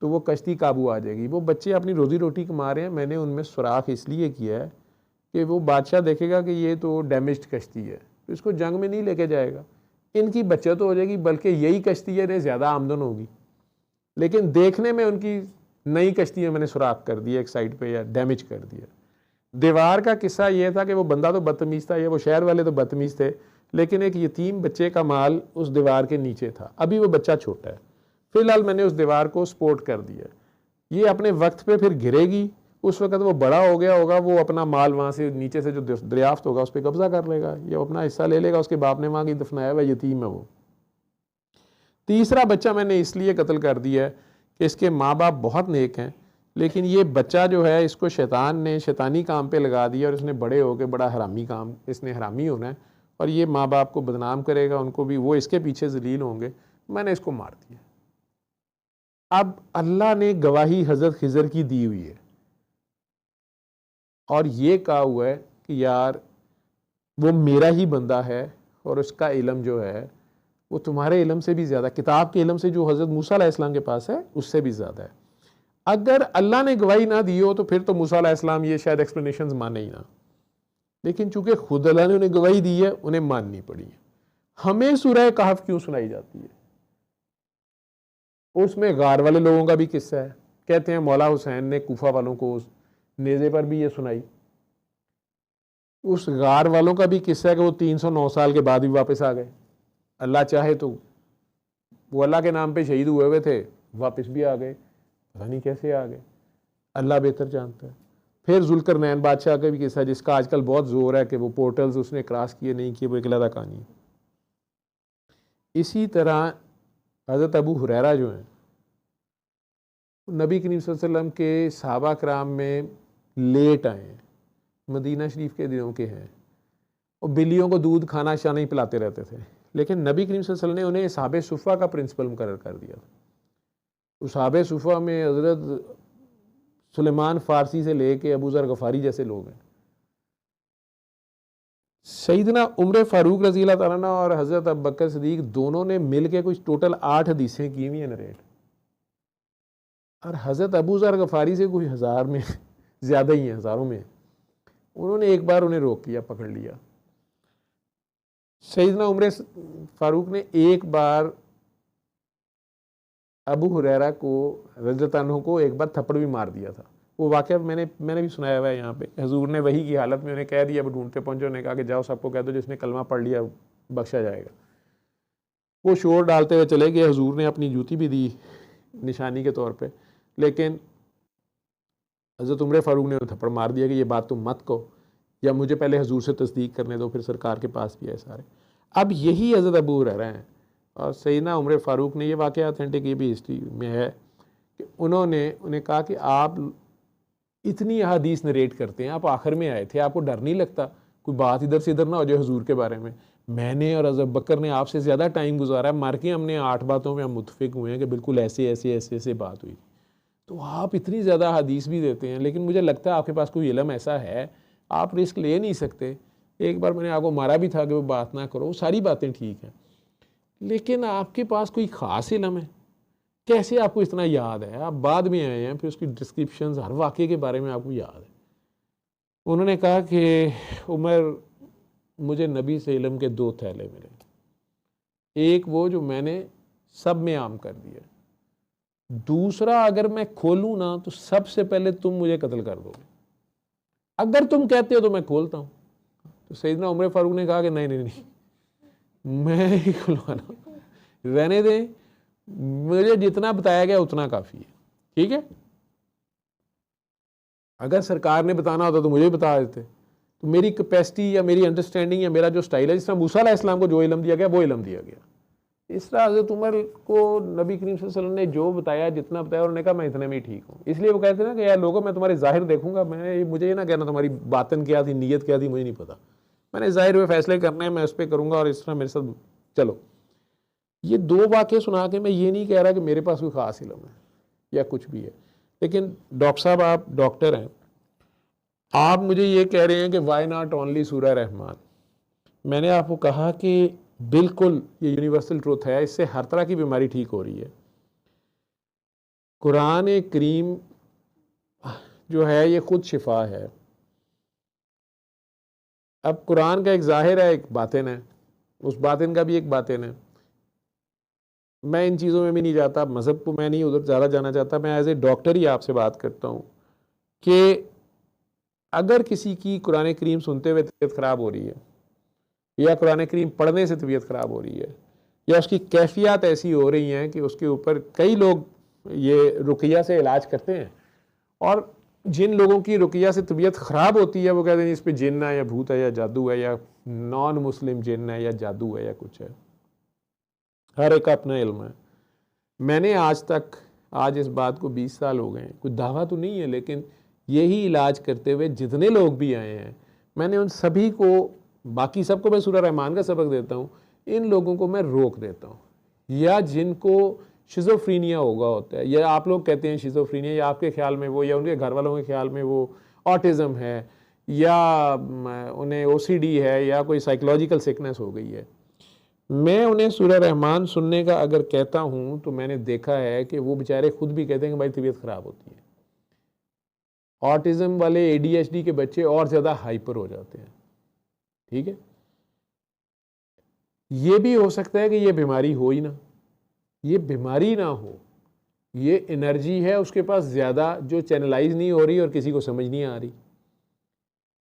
तो वो कश्ती काबू आ जाएगी। वो बच्चे अपनी रोज़ी रोटी कमा रहे हैं, मैंने उनमें सुराख इसलिए किया है कि वो बादशाह देखेगा कि ये तो डैमेज्ड कश्ती है, तो इसको जंग में नहीं लेके जाएगा, इनकी बचत तो हो जाएगी, बल्कि यही कश्ती है इन्हें ज़्यादा आमदन होगी। लेकिन देखने में उनकी नई कश्तियाँ मैंने सुराख कर दी एक साइड पे या डैमेज कर दिया। दीवार का किस्सा ये था कि वो बंदा तो बदतमीज़ था, या वो शहर वाले तो बदतमीज़ थे, लेकिन एक यतीम बच्चे का माल उस दीवार के नीचे था। अभी वो बच्चा छोटा है, फिलहाल मैंने उस दीवार को सपोर्ट कर दिया। ये अपने वक्त पे फिर गिरेगी, उस वक्त वो बड़ा हो गया होगा, वो अपना माल वहाँ से नीचे से जो दरियाफ्त होगा उस पर कब्जा कर लेगा, ये अपना हिस्सा ले लेगा, उसके बाप ने वहाँ की दफनाया हुआ यतीम है वो। तीसरा बच्चा मैंने इसलिए कत्ल कर दिया है कि इसके माँ बाप बहुत नेक हैं, लेकिन ये बच्चा जो है इसको शैतान ने शैतानी काम पे लगा दिया और इसने बड़े होकर बड़ा हरामी काम, इसने हरामी होना है और ये माँ बाप को बदनाम करेगा, उनको भी, वो इसके पीछे जलील होंगे। मैंने इसको मार दिया। अब अल्लाह ने गवाही हज़रत खिज़र की दी हुई है और ये कहा हुआ है कि यार वो मेरा ही बंदा है और उसका इल्म जो है वो तुम्हारे इल्म से भी ज़्यादा, किताब के इल्म से जो हज़रत मूसा अलैहिस्सलाम के पास है उससे भी ज़्यादा है। अगर अल्लाह ने गवाही ना दी हो तो फिर तो मूसा अलैहिस्सलाम ये शायद एक्सप्लेनेशंस माने ही ना, लेकिन चूंकि खुद अल्लाह ने उन्हें गवाही दी है, उन्हें माननी पड़ी है। हमें सूरह कहफ क्यों सुनाई जाती है? उसमें गार वाले लोगों का भी किस्सा है। कहते हैं मौला हुसैन ने कूफा वालों को उस नेज़े पर भी ये सुनाई। उस गार वालों का भी किस्सा है कि वो 309 साल के बाद भी वापस आ गए। अल्लाह चाहे तो वो अल्लाह के नाम पे शहीद हुए हुए थे, वापस भी आ गए, पता नहीं कैसे आ गए, अल्लाह बेहतर जानता है। फिर जुल्करनैन बादशाह का भी किस्सा, जिसका आजकल बहुत जोर है कि वो पोर्टल्स उसने क्रॉस किए नहीं किए, वो एक अलग कहानी है। इसी तरह हज़रत अबू हुरैरा जो हैं, नबी करीम सल्लल्लाहु अलैहि वसल्लम के सहाबा कराम में लेट आए हैं, मदीना शरीफ के दिनों के हैं, और बिल्लियों को दूध खाना शाना ही पिलाते रहते थे, लेकिन नबी करीम सल्लल्लाहु अलैहि वसल्लम ने उन्हें असहाबे सुफ़ा का प्रिंसिपल मुकर्रर कर दिया। उस असहाबे सुफ़ा में हज़रत सुलेमान फ़ारसी से लेके अबू ज़र गफ़ारी जैसे लोग हैं। सैयदना उमर फ़ारूक रज़ी अल्लाह तआला अन्हु और हज़रत अबू बकर सिद्दीक़ दोनों ने मिल के कुछ टोटल 8 हदीसें की हुई हैं नरेट, और हज़रत अबू ज़र गफ़ारी से कुछ हज़ार में ज़्यादा ही हैं, हज़ारों में। उन्होंने एक बार उन्हें रोक लिया, पकड़ लिया। सैयदना उमर फ़ारूक ने एक बार अबू हुरैरा को रज़ियल्लाहु अन्हु को एक बार थप्पड़ भी मार दिया था। वो वाक़या मैंने भी सुनाया हुआ है यहाँ पे। हुज़ूर ने वही की हालत में उन्हें कह दिया, वो ढूंढते पहुँचे, उन्होंने कहा कि जाओ सबको कह दो जिसने कलमा पढ़ लिया बख्शा जाएगा। वो शोर डालते हुए चले गए। हुज़ूर ने अपनी जूती भी दी निशानी के तौर पे, लेकिन हज़रत उमर फ़ारूक ने उन्हें थप्पड़ मार दिया कि ये बात तुम मत कहो, या मुझे पहले हुज़ूर से तस्दीक करने दो, फिर सरकार के पास भी है सारे। अब यही हज़रत अबू हुरैरा हैं, और सैयदना उमर फ़ारूक ने, ये वाक़या ऑथेंटिक, ये भी हिस्ट्री में है कि उन्हें कहा कि आप इतनी अहादीस नरेट करते हैं, आप आखिर में आए थे, आपको डर नहीं लगता कोई बात इधर से इधर ना हो जाए हुज़ूर के बारे में? मैंने और हज़रत बकर ने आपसे ज़्यादा टाइम गुजारा है, मार के हमने 8 बातों में हम मुत्तफ़िक़ हुए हैं कि बिल्कुल ऐसे ऐसे ऐसे ऐसे बात हुई। तो आप इतनी ज़्यादा हदीस भी देते हैं, लेकिन मुझे लगता है आपके पास कोई इल्म ऐसा है, आप रिस्क ले नहीं सकते। एक बार मैंने आपको मारा भी था कि वो बात ना करो, सारी बातें ठीक हैं, लेकिन आपके पास कोई ख़ास इल्म है? कैसे आपको इतना याद है? आप बाद में आए हैं, फिर उसकी डिस्क्रिप्शंस हर वाक़े के बारे में आपको याद है। उन्होंने कहा कि उमर, मुझे नबी से इल्म के 2 थैले मिले, एक वो जो मैंने सब में आम कर दिया, दूसरा अगर मैं खोलूँ ना तो सबसे पहले तुम मुझे कत्ल कर दोगे, अगर तुम कहते हो तो मैं खोलता हूँ। तो सैयदना उमर फ़ारूक ने कहा कि नहीं नहीं नहीं, मैं ही खुलवाना, रहने दें, मुझे जितना बताया गया उतना काफ़ी है, ठीक है? अगर सरकार ने बताना होता तो मुझे भी बता देते। तो मेरी कैपेसिटी या मेरी अंडरस्टैंडिंग या मेरा जो स्टाइल है, जिस तरह मूसा अलैहिस्सलाम को जो इल्म दिया गया वो इल्म दिया गया, इस तरह हज़रत उमर को नबी करीम सल्लल्लाहु अलैहि वसल्लम ने जो बताया, जितना बताया, उन्होंने कहा मैं इतने में ही ठीक हूँ। इसलिए वो कहते हैं ना कि यार लोगों, मैं तुम्हारी ज़ाहिर देखूंगा, मुझे ये ना कहना तुम्हारी बातन क्या थी, नीयत क्या थी, मुझे नहीं पता, मैंने ज़ाहिर में फ़ैसले करने हैं, मैं उस पर करूँगा, और इस तरह मेरे साथ चलो। ये 2 वाक़े सुना के मैं ये नहीं कह रहा कि मेरे पास कोई ख़ास इल्म है या कुछ भी है, लेकिन डॉक्टर साहब, आप डॉक्टर हैं, आप मुझे ये कह रहे हैं कि वाई नॉट ओनली सूरह रहमान। मैंने आपको कहा कि बिल्कुल ये यूनिवर्सल ट्रूथ है, इससे हर तरह की बीमारी ठीक हो रही है। कुरान करीम जो है ये खुद शिफा है। अब कुरान का एक ज़ाहिर है, एक बातिन है, उस बातिन का भी एक बातिन है। मैं इन चीज़ों में भी नहीं जाता, मज़हब को मैं नहीं उधर ज़्यादा जाना चाहता। मैं एज ए डॉक्टर ही आपसे बात करता हूँ कि अगर किसी की कुरान करीम सुनते हुए तबीयत ख़राब हो रही है, या कुरान करीम पढ़ने से तबीयत ख़राब हो रही है, या उसकी कैफियत ऐसी हो रही हैं कि उसके ऊपर कई लोग ये रुकिया से इलाज करते हैं, और जिन लोगों की रुकिया से तबीयत ख़राब होती है वो कहते हैं इस पर जिन्न है या भूत है या जादू है या नॉन मुस्लिम जिन्न है या जादू है या कुछ है। हर एक का अपना इल्म है। मैंने आज इस बात को 20 साल हो गए हैं, कोई दावा तो नहीं है, लेकिन यही इलाज करते हुए जितने लोग भी आए हैं, मैंने उन सभी को, बाकी सबको मैं सूरह रहमान का सबक देता हूँ, इन लोगों को मैं रोक देता हूँ। या जिनको शिज़ोफ्रीनिया होता है, या आप लोग कहते हैं शिज़ोफ्रीनिया, या आपके ख्याल में वो, या उनके घर वालों के ख्याल में वो ऑटिज़म है, या उन्हें ओसीडी है, या कोई साइकोलॉजिकल सिकनेस हो गई है। मैं उन्हें सूरह रहमान सुनने का अगर कहता हूँ तो मैंने देखा है कि वो बेचारे खुद भी कहते हैं कि भाई तबीयत ख़राब होती है। ऑटिज़म वाले ADHD के बच्चे और ज़्यादा हाइपर हो जाते हैं। ठीक है, ये भी हो सकता है कि ये बीमारी हो ही ना, ये बीमारी ना हो, ये एनर्जी है उसके पास ज़्यादा जो चैनलाइज नहीं हो रही और किसी को समझ नहीं आ रही।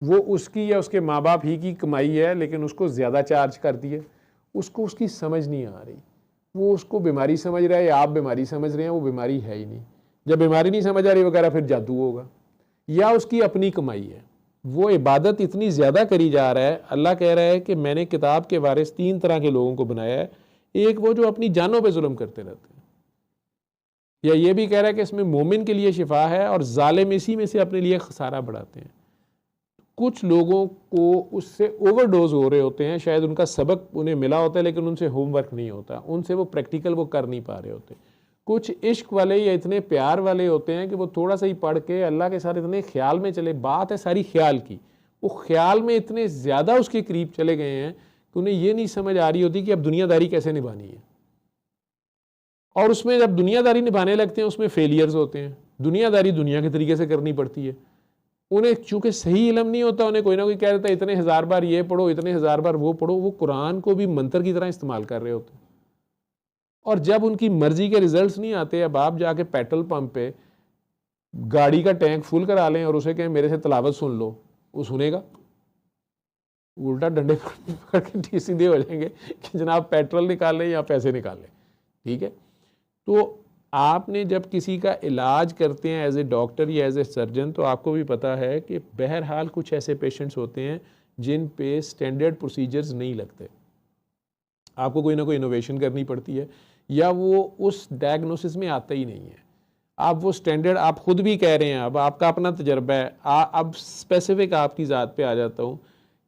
वो उसकी या उसके माँ बाप ही की कमाई है, लेकिन उसको ज़्यादा चार्ज कर दिए, उसको उसकी समझ नहीं आ रही। वो उसको बीमारी समझ रहा है या आप बीमारी समझ रहे हैं, वो बीमारी है ही नहीं। जब बीमारी नहीं समझ आ रही वगैरह फिर जादू होगा, या उसकी अपनी कमाई है। वो इबादत इतनी ज़्यादा करी जा रहा है। अल्लाह कह रहा है कि मैंने किताब के वारिस 3 तरह के लोगों को बनाया है। एक वो जो अपनी जानों पे जुल्म करते रहते हैं, या ये भी कह रहा है कि इसमें मोमिन के लिए शिफा है, और जालिम इसी में से अपने लिए खसारा बढ़ाते हैं। कुछ लोगों को उससे ओवरडोज हो रहे होते हैं, शायद उनका सबक उन्हें मिला होता है लेकिन उनसे होमवर्क नहीं होता, उनसे वो प्रैक्टिकल वो कर नहीं पा रहे होते। कुछ इश्क वाले या इतने प्यार वाले होते हैं कि वो थोड़ा सा ही पढ़ के अल्लाह के साथ इतने ख्याल में चले, बात है सारी ख्याल की, वो ख्याल में इतने ज़्यादा उसके करीब चले गए हैं कि उन्हें ये नहीं समझ आ रही होती कि अब दुनियादारी कैसे निभानी है। और उसमें जब दुनियादारी निभाने लगते हैं उसमें फेलियर्स होते हैं। दुनियादारी दुनिया के तरीके से करनी पड़ती है। उन्हें चूँकि सही इल्म नहीं होता, उन्हें कोई ना कोई कह देता है इतने 1000 बार ये पढ़ो, इतने 1000 बार वो पढ़ो। वो कुरान को भी मंत्र की तरह इस्तेमाल कर रहे होते हैं। और जब उनकी मर्जी के रिजल्ट्स नहीं आते, अब आप जाके पेट्रोल पंप पे गाड़ी का टैंक फुल करा लें और उसे कहें मेरे से तिलावत सुन लो, वो सुनेगा? उल्टा डंडे पकड़ के सीधे हो जाएंगे कि जनाब पेट्रोल निकाल लें या पैसे निकाल लें। ठीक है, तो आपने जब किसी का इलाज करते हैं एज ए डॉक्टर या एज ए सर्जन, तो आपको भी पता है कि बहरहाल कुछ ऐसे पेशेंट्स होते हैं जिन पे स्टैंडर्ड प्रोसीजर्स नहीं लगते। आपको कोई ना कोई इनोवेशन करनी पड़ती है, या वो उस डायग्नोसिस में आता ही नहीं है। आप वो स्टैंडर्ड, आप खुद भी कह रहे हैं, अब आपका अपना तजर्बा है। अब स्पेसिफिक आपकी ज़ात पे आ जाता हूँ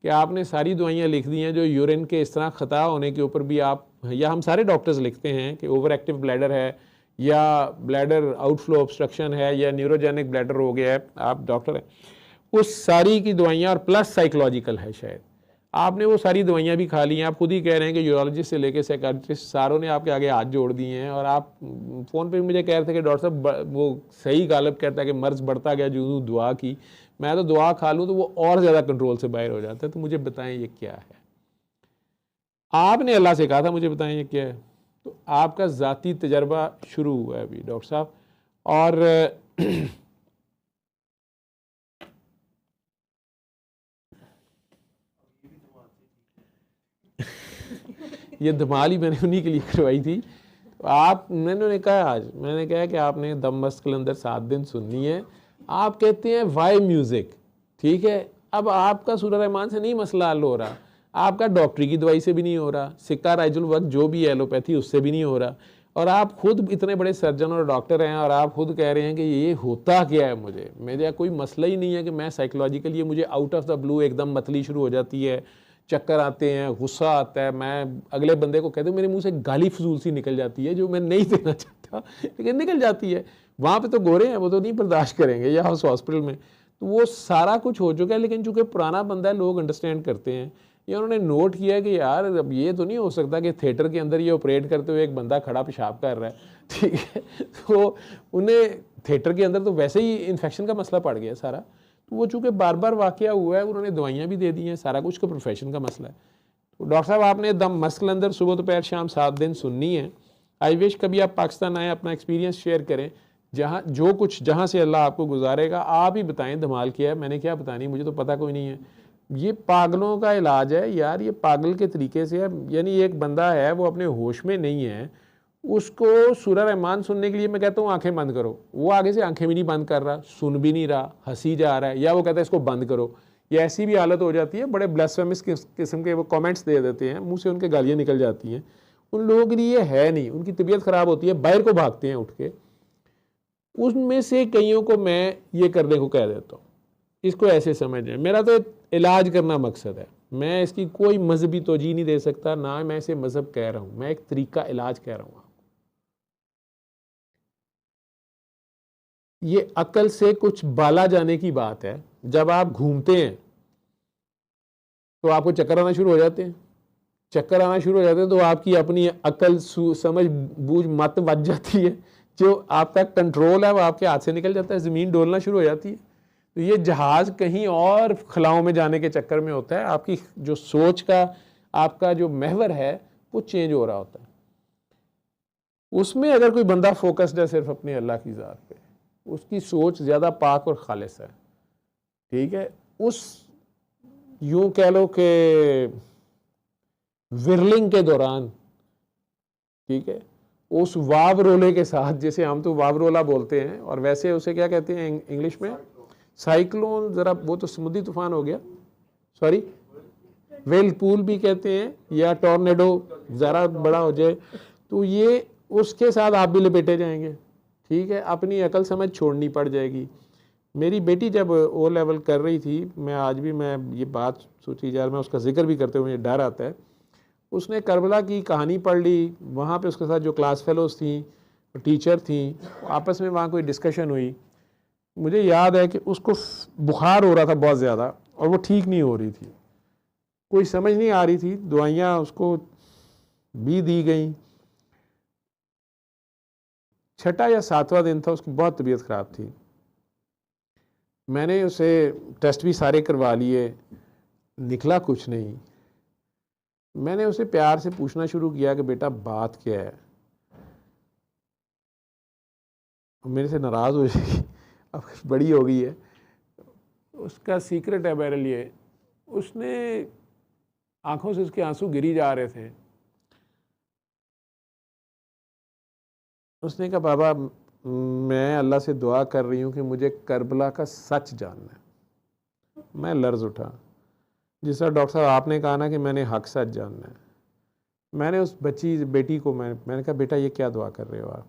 कि आपने सारी दवाइयाँ लिख दी हैं जो यूरिन के इस तरह ख़ता होने के ऊपर भी आप, या हम सारे डॉक्टर्स लिखते हैं कि ओवर एक्टिव ब्लैडर है, या ब्लैडर आउटफ्लो ऑब्स्ट्रक्शन है, या न्यूरोजेनिक ब्लैडर हो गया है, आप डॉक्टर हैं, उस सारी की दवाइयाँ, और प्लस साइकोलॉजिकल है शायद, आपने वो सारी दवाइयाँ भी खा ली हैं। आप खुद ही कह रहे हैं कि यूरोलॉजिस्ट से लेकर साइकाट्रिस्ट सारों ने आपके आगे हाथ जोड़ दिए हैं। और आप फ़ोन पे मुझे कह रहे थे कि डॉक्टर साहब वो सही गालिब कहता है कि मर्ज़ बढ़ता गया जो दुआ की, मैं तो दुआ खा लूँ तो वो और ज़्यादा कंट्रोल से बाहर हो जाता है। तो मुझे बताएं ये क्या है? आपने अल्लाह से कहा था मुझे बताएं ये क्या है। तो आपका ज़ाती तजर्बा शुरू हुआ है अभी डॉक्टर साहब, और ये धमाल ही मैंने उन्हीं के लिए करवाई थी। मैंने कहा आज मैंने कहा कि आपने दम मस्त कलंदर 7 दिन सुननी है। आप कहते हैं वाई म्यूज़िक, ठीक है। अब आपका सूरह रहमान से नहीं मसला हल हो रहा, आपका डॉक्टरी की दवाई से भी नहीं हो रहा, सिक्का राइजुल वक्त जो भी एलोपैथी उससे भी नहीं हो रहा, और आप खुद इतने बड़े सर्जन और डॉक्टर हैं और आप खुद कह रहे हैं कि ये होता क्या है। मेरा कोई मसला ही नहीं है कि मैं साइकोलॉजिकली मुझे आउट ऑफ द ब्लू एकदम मतली शुरू हो जाती है, चक्कर आते हैं, गुस्सा आता है, मैं अगले बंदे को कहता हूँ, मेरे मुंह से गाली फजूल सी निकल जाती है जो मैं नहीं देना चाहता लेकिन निकल जाती है। वहाँ पे तो गोरे हैं, वो तो नहीं बर्दाश्त करेंगे, या उस हॉस्पिटल में तो वो सारा कुछ हो चुका है। लेकिन चूंकि पुराना बंदा है, लोग अंडरस्टैंड करते हैं, ये उन्होंने नोट किया कि यार अब ये तो नहीं हो सकता कि थिएटर के अंदर ये ऑपरेट करते हुए एक बंदा खड़ा पेशाब कर रहा है, ठीक है। तो उन्हें थिएटर के अंदर तो वैसे ही इन्फेक्शन का मसला पड़ गया सारा, तो वो चूँकि बार बार वाक़या हुआ है, उन्होंने दवाइयाँ भी दे दी हैं, सारा कुछ का प्रोफेशन का मसला है। तो डॉक्टर साहब आपने दम मस्क अंदर सुबह दोपहर शाम 7 दिन सुननी है। आई विश कभी आप पाकिस्तान आए, अपना एक्सपीरियंस शेयर करें, जहाँ जो कुछ जहाँ से अल्लाह आपको गुजारेगा आप ही बताएं धमाल किया है, मैंने क्या बतानी, मुझे तो पता कोई नहीं है। ये पागलों का इलाज है यार, ये पागल के तरीके से है। यानी एक बंदा है वो अपने होश में नहीं है, उसको सूरह रहमान सुनने के लिए मैं कहता हूँ आंखें बंद करो, वो आगे से आंखें भी नहीं बंद कर रहा, सुन भी नहीं रहा, हंसी जा रहा है, या वो कहता है इसको बंद करो। ये ऐसी भी हालत हो जाती है, बड़े ब्लास्फेमस किस्म के वो कमेंट्स दे देते हैं, मुंह से उनके गालियाँ निकल जाती हैं। उन लोगों के लिए है नहीं, उनकी तबीयत ख़राब होती है, बाहर को भागते हैं उठ के। उनमें से कईयों को मैं ये करने को कह देता हूँ, इसको ऐसे समझें, मेरा तो इलाज करना मकसद है, मैं इसकी कोई मजहबी तोजी नहीं दे सकता, ना मैं इसे मजहब कह रहा हूँ, मैं एक तरीका इलाज कह रहा हूँ। ये अकल से कुछ बाला जाने की बात है। जब आप घूमते हैं तो आपको चक्कर आना शुरू हो जाते हैं, चक्कर आना शुरू हो जाते हैं तो आपकी अपनी अकल समझ बूझ मत बच जाती है, जो आपका कंट्रोल है वो आपके हाथ से निकल जाता है, ज़मीन डोलना शुरू हो जाती है। तो ये जहाज़ कहीं और खलाओं में जाने के चक्कर में होता है, आपकी जो सोच का आपका जो महवर है वो चेंज हो रहा होता है। उसमें अगर कोई बंदा फोकस्ड है सिर्फ अपने अल्लाह की ज़ात पे, उसकी सोच ज़्यादा पाक और खालिस है, ठीक है, उस यूं कह लो कि विरलिंग के दौरान, ठीक है, उस वाव रोले के साथ, जैसे हम तो वाव रोला बोलते हैं और वैसे उसे क्या कहते हैं इंग्लिश में, साइक्लोन, ज़रा वो तो समुद्री तूफान हो गया, सॉरी वेलपूल भी कहते हैं, या टॉर्नेडो ज़रा बड़ा हो जाए, तो ये उसके साथ आप भी लपेटे जाएंगे, ठीक है। अपनी अकल समझ छोड़नी पड़ जाएगी। मेरी बेटी जब ओ लेवल कर रही थी, मैं आज भी मैं ये बात सोची जा रहा, मैं उसका जिक्र भी करते हुए मुझे डर आता है, उसने करबला की कहानी पढ़ ली, वहाँ पे उसके साथ जो क्लास फेलोज़ थी, टीचर थी, आपस में वहाँ कोई डिस्कशन हुई, मुझे याद है कि उसको बुखार हो रहा था बहुत ज़्यादा और वो ठीक नहीं हो रही थी, कोई समझ नहीं आ रही थी, दवाइयाँ उसको भी दी गई। 6वां या 7वां दिन था, उसकी बहुत तबीयत ख़राब थी, मैंने उसे टेस्ट भी सारे करवा लिए, निकला कुछ नहीं। मैंने उसे प्यार से पूछना शुरू किया कि बेटा बात क्या है, मेरे से नाराज़ हो जाएगी, अब बड़ी हो गई है, उसका सीक्रेट है मेरे लिए। उसने आंखों से उसके आंसू गिरी जा रहे थे, उसने कहा बाबा मैं अल्लाह से दुआ कर रही हूँ कि मुझे करबला का सच जानना है। मैं लर्ज उठा, जिस तरह डॉक्टर साहब आपने कहा ना कि मैंने हक सच जानना है। मैंने उस बेटी को मैंने कहा बेटा ये क्या दुआ कर रहे हो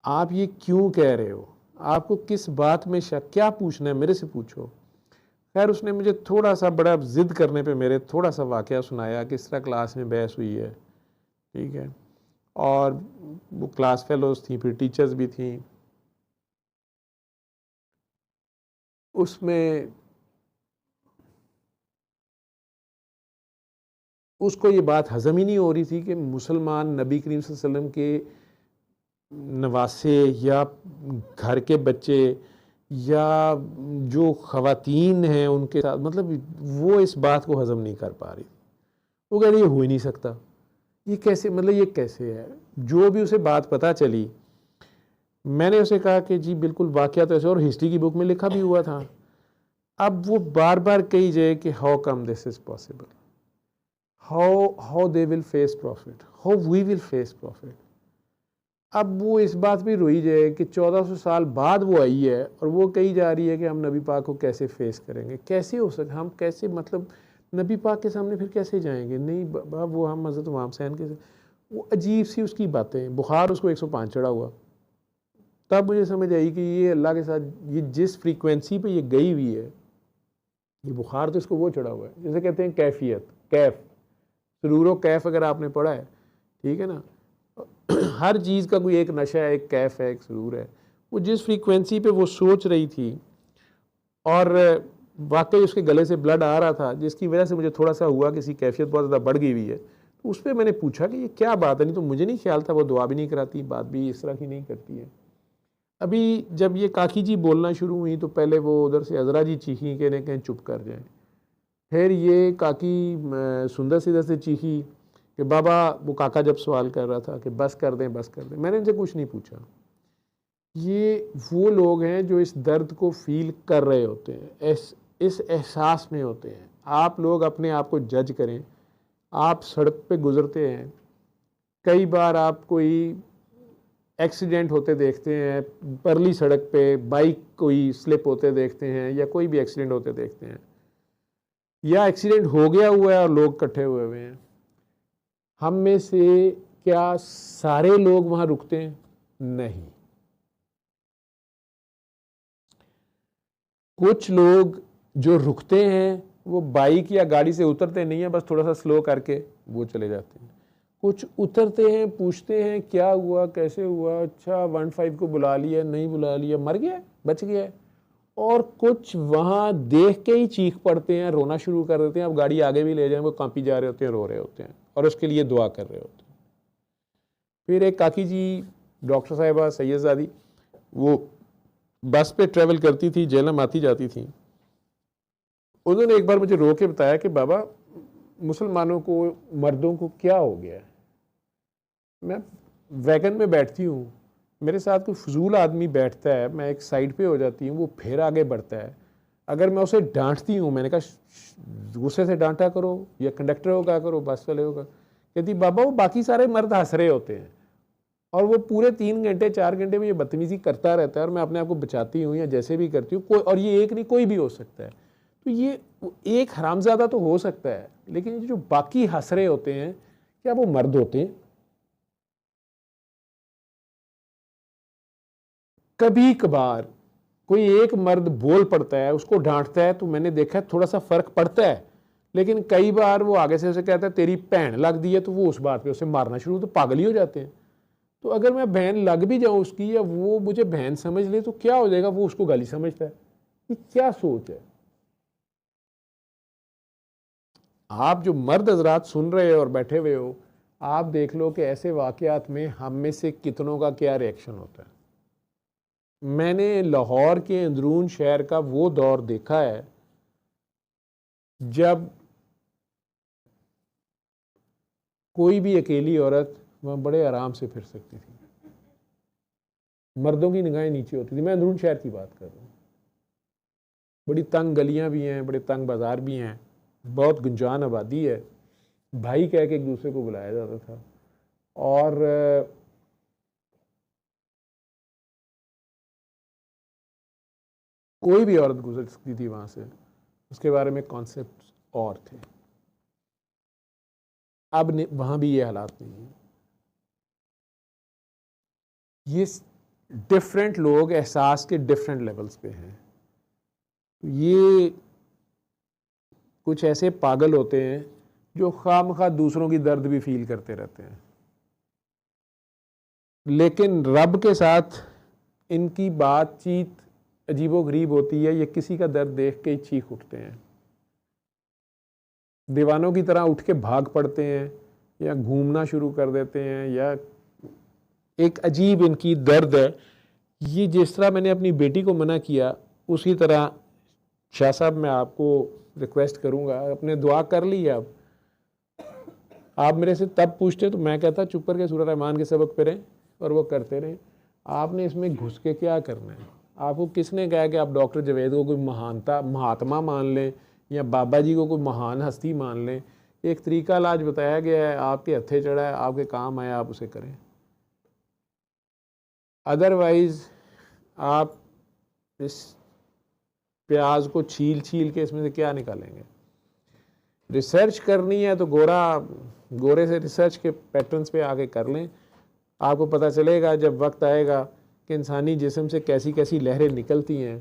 आप ये क्यों कह रहे हो, आपको किस बात में शक, क्या पूछना है मेरे से पूछो। खैर उसने मुझे थोड़ा सा बड़ा ज़िद करने पे मेरे थोड़ा सा वाक़या सुनाया कि इस तरह क्लास में बहस हुई है, ठीक है, और वो क्लास फेलोज़ थी, फिर टीचर्स भी थी, उसमें उसको ये बात हज़म ही नहीं हो रही थी कि मुसलमान नबी करीम सल्लल्लाहु अलैहि वसल्लम के नवासे या घर के बच्चे या जो ख़वातीन हैं उनके साथ, मतलब वो इस बात को हज़म नहीं कर पा रही। वो कह रही ये हो ही नहीं सकता, ये कैसे, मतलब ये कैसे है। जो भी उसे बात पता चली, मैंने उसे कहा कि जी बिल्कुल वाक़या तो ऐसे, और हिस्ट्री की बुक में लिखा भी हुआ था। अब वो बार बार कही जाए कि how come this is possible, how they will face profit, how we will face profit. अब वो इस बात भी रोई जाए कि 1400 साल बाद वो आई है और वो कही जा रही है कि हम नबी पाक को कैसे फेस करेंगे, कैसे हो सके, हम कैसे, मतलब नबी पाक के सामने फिर कैसे जाएंगे। नहीं बाबा, वो हम हज़रत इमाम हुसैन के, वो अजीब सी उसकी बातें, बुखार उसको 105 चढ़ा हुआ। तब मुझे समझ आई कि ये अल्लाह के साथ, ये जिस फ्रीक्वेंसी पे ये गई हुई है, ये बुखार तो इसको वो चढ़ा हुआ है, जैसे कहते हैं कैफियत, कैफ, सुरूर कैफ अगर आपने पढ़ा है, ठीक है ना, हर चीज़ का कोई एक नशा है, एक कैफ है, एक सुरूर है। वो जिस फ्रीक्वेंसी पे वो सोच रही थी, और वाकई उसके गले से ब्लड आ रहा था, जिसकी वजह से मुझे थोड़ा सा हुआ कि इसकी कैफियत बहुत ज़्यादा बढ़ गई हुई है। तो उस पर मैंने पूछा कि ये क्या बात है, नहीं तो मुझे नहीं ख्याल था वो दुआ भी नहीं कराती, बात भी इस तरह की नहीं करती है। अभी जब ये काकी जी बोलना शुरू हुई तो पहले वो उधर से अजरा जी चीखी कि कहीं चुप कर जाए, फिर ये काकी सुंदर सी इधर से चीखी कि बाबा, वो काका जब सवाल कर रहा था कि बस कर दें बस कर दें, मैंने इनसे कुछ नहीं पूछा। ये वो लोग हैं जो इस दर्द को फील कर रहे होते हैं, इस एहसास में होते हैं। आप लोग अपने आप को जज करें। आप सड़क पे गुजरते हैं, कई बार आप कोई एक्सीडेंट होते देखते हैं, परली सड़क पे बाइक कोई स्लिप होते देखते हैं, या कोई भी एक्सीडेंट होते देखते हैं, या एक्सीडेंट हो गया हुआ है और लोग इकट्ठे हुए हुए हैं। हम में से क्या सारे लोग वहाँ रुकते हैं? नहीं। कुछ लोग जो रुकते हैं वो बाइक या गाड़ी से उतरते नहीं है, बस थोड़ा सा स्लो करके वो चले जाते हैं। कुछ उतरते हैं, पूछते हैं क्या हुआ, कैसे हुआ, अच्छा 15 को बुला लिया, नहीं बुला लिया, मर गया, बच गया। और कुछ वहाँ देख के ही चीख पड़ते हैं, रोना शुरू कर देते हैं। अब गाड़ी आगे भी ले जाएं, वो कांपी जा रहे होते हैं, रो रहे होते हैं और उसके लिए दुआ कर रहे होते हैं। फिर एक काकी जी, डॉक्टर साहिबा सैयदजादी, वो बस पे ट्रेवल करती थी, जेलम आती जाती थी। उन्होंने एक बार मुझे रो के बताया कि बाबा, मुसलमानों को, मर्दों को क्या हो गया है। मैं वैगन में बैठती हूँ, मेरे साथ कोई फजूल आदमी बैठता है, मैं एक साइड पे हो जाती हूँ, वो फिर आगे बढ़ता है। अगर मैं उसे डांटती हूँ, मैंने कहा गुस्से से डांटा करो या कंडक्टर को क्या करो, बस वाले होगा, कहती बाबा वो बाकी सारे मर्द हंस रहे होते हैं और वो पूरे 3 घंटे 4 घंटे में ये बदतमीजी करता रहता है और मैं अपने आप को बचाती हूँ या जैसे भी करती हूँ। कोई, और ये एक नहीं, कोई भी हो सकता है। तो ये एक हरामजादा तो हो सकता है, लेकिन जो बाकी हंस रहे होते हैं, क्या वो मर्द होते हैं? कभी कभार कोई एक मर्द बोल पड़ता है, उसको डांटता है, तो मैंने देखा है थोड़ा सा फर्क पड़ता है। लेकिन कई बार वो आगे से उसे कहता है तेरी बहन लग दी है, तो वो उस बात पे उसे मारना शुरू, तो पागल ही हो जाते हैं। तो अगर मैं बहन लग भी जाऊं उसकी, या वो मुझे बहन समझ ले, तो क्या हो जाएगा, वो उसको गाली समझता है। ये क्या सोच है? आप जो मर्द हजरात सुन रहे हो और बैठे हुए हो, आप देख लो कि ऐसे वाकयात में हम में से कितनों का क्या रिएक्शन होता है। मैंने लाहौर के अंदरून शहर का वो दौर देखा है जब कोई भी अकेली औरत वहाँ बड़े आराम से फिर सकती थी, मर्दों की निगाहें नीचे होती थी। मैं अंदरून शहर की बात कर रहा हूँ। बड़ी तंग गलियाँ भी हैं, बड़े तंग बाज़ार भी हैं, बहुत गुंजान आबादी है। भाई कह के एक दूसरे को बुलाया जाता था। और कोई भी औरत गुजर सकती थी वहाँ से, उसके बारे में कॉन्सेप्ट और थे। अब वहाँ भी ये हालात नहीं है। ये डिफरेंट लोग एहसास के डिफरेंट लेवल्स पे हैं। ये कुछ ऐसे पागल होते हैं जो खामखा दूसरों की दर्द भी फील करते रहते हैं, लेकिन रब के साथ इनकी बातचीत अजीबोगरीब होती है। ये किसी का दर्द देख के ही चीख उठते हैं, दीवानों की तरह उठ के भाग पड़ते हैं या घूमना शुरू कर देते हैं, या एक अजीब इनकी दर्द है। ये जिस तरह मैंने अपनी बेटी को मना किया, उसी तरह शाह साहब मैं आपको रिक्वेस्ट करूंगा, अपने दुआ कर ली। अब आप मेरे से तब पूछते तो मैं कहता चुप करके सूरह रहमान के सबक पे रहें और वो करते रहें। आपने इसमें घुस के क्या करना है? आपको किसने कहा कि आप डॉक्टर जावेद को कोई महात्मा मान लें या बाबा जी को कोई महान हस्ती मान लें? एक तरीका इलाज बताया गया है, आपके हथे चढ़ा है, आपके काम आया, आप उसे करें। अदरवाइज़ आप इस प्याज को छील के इसमें से क्या निकालेंगे? रिसर्च करनी है तो गोरे से रिसर्च के पैटर्न्स पे आके कर लें। आपको पता चलेगा जब वक्त आएगा कि इंसानी जिस्म से कैसी कैसी लहरें निकलती हैं।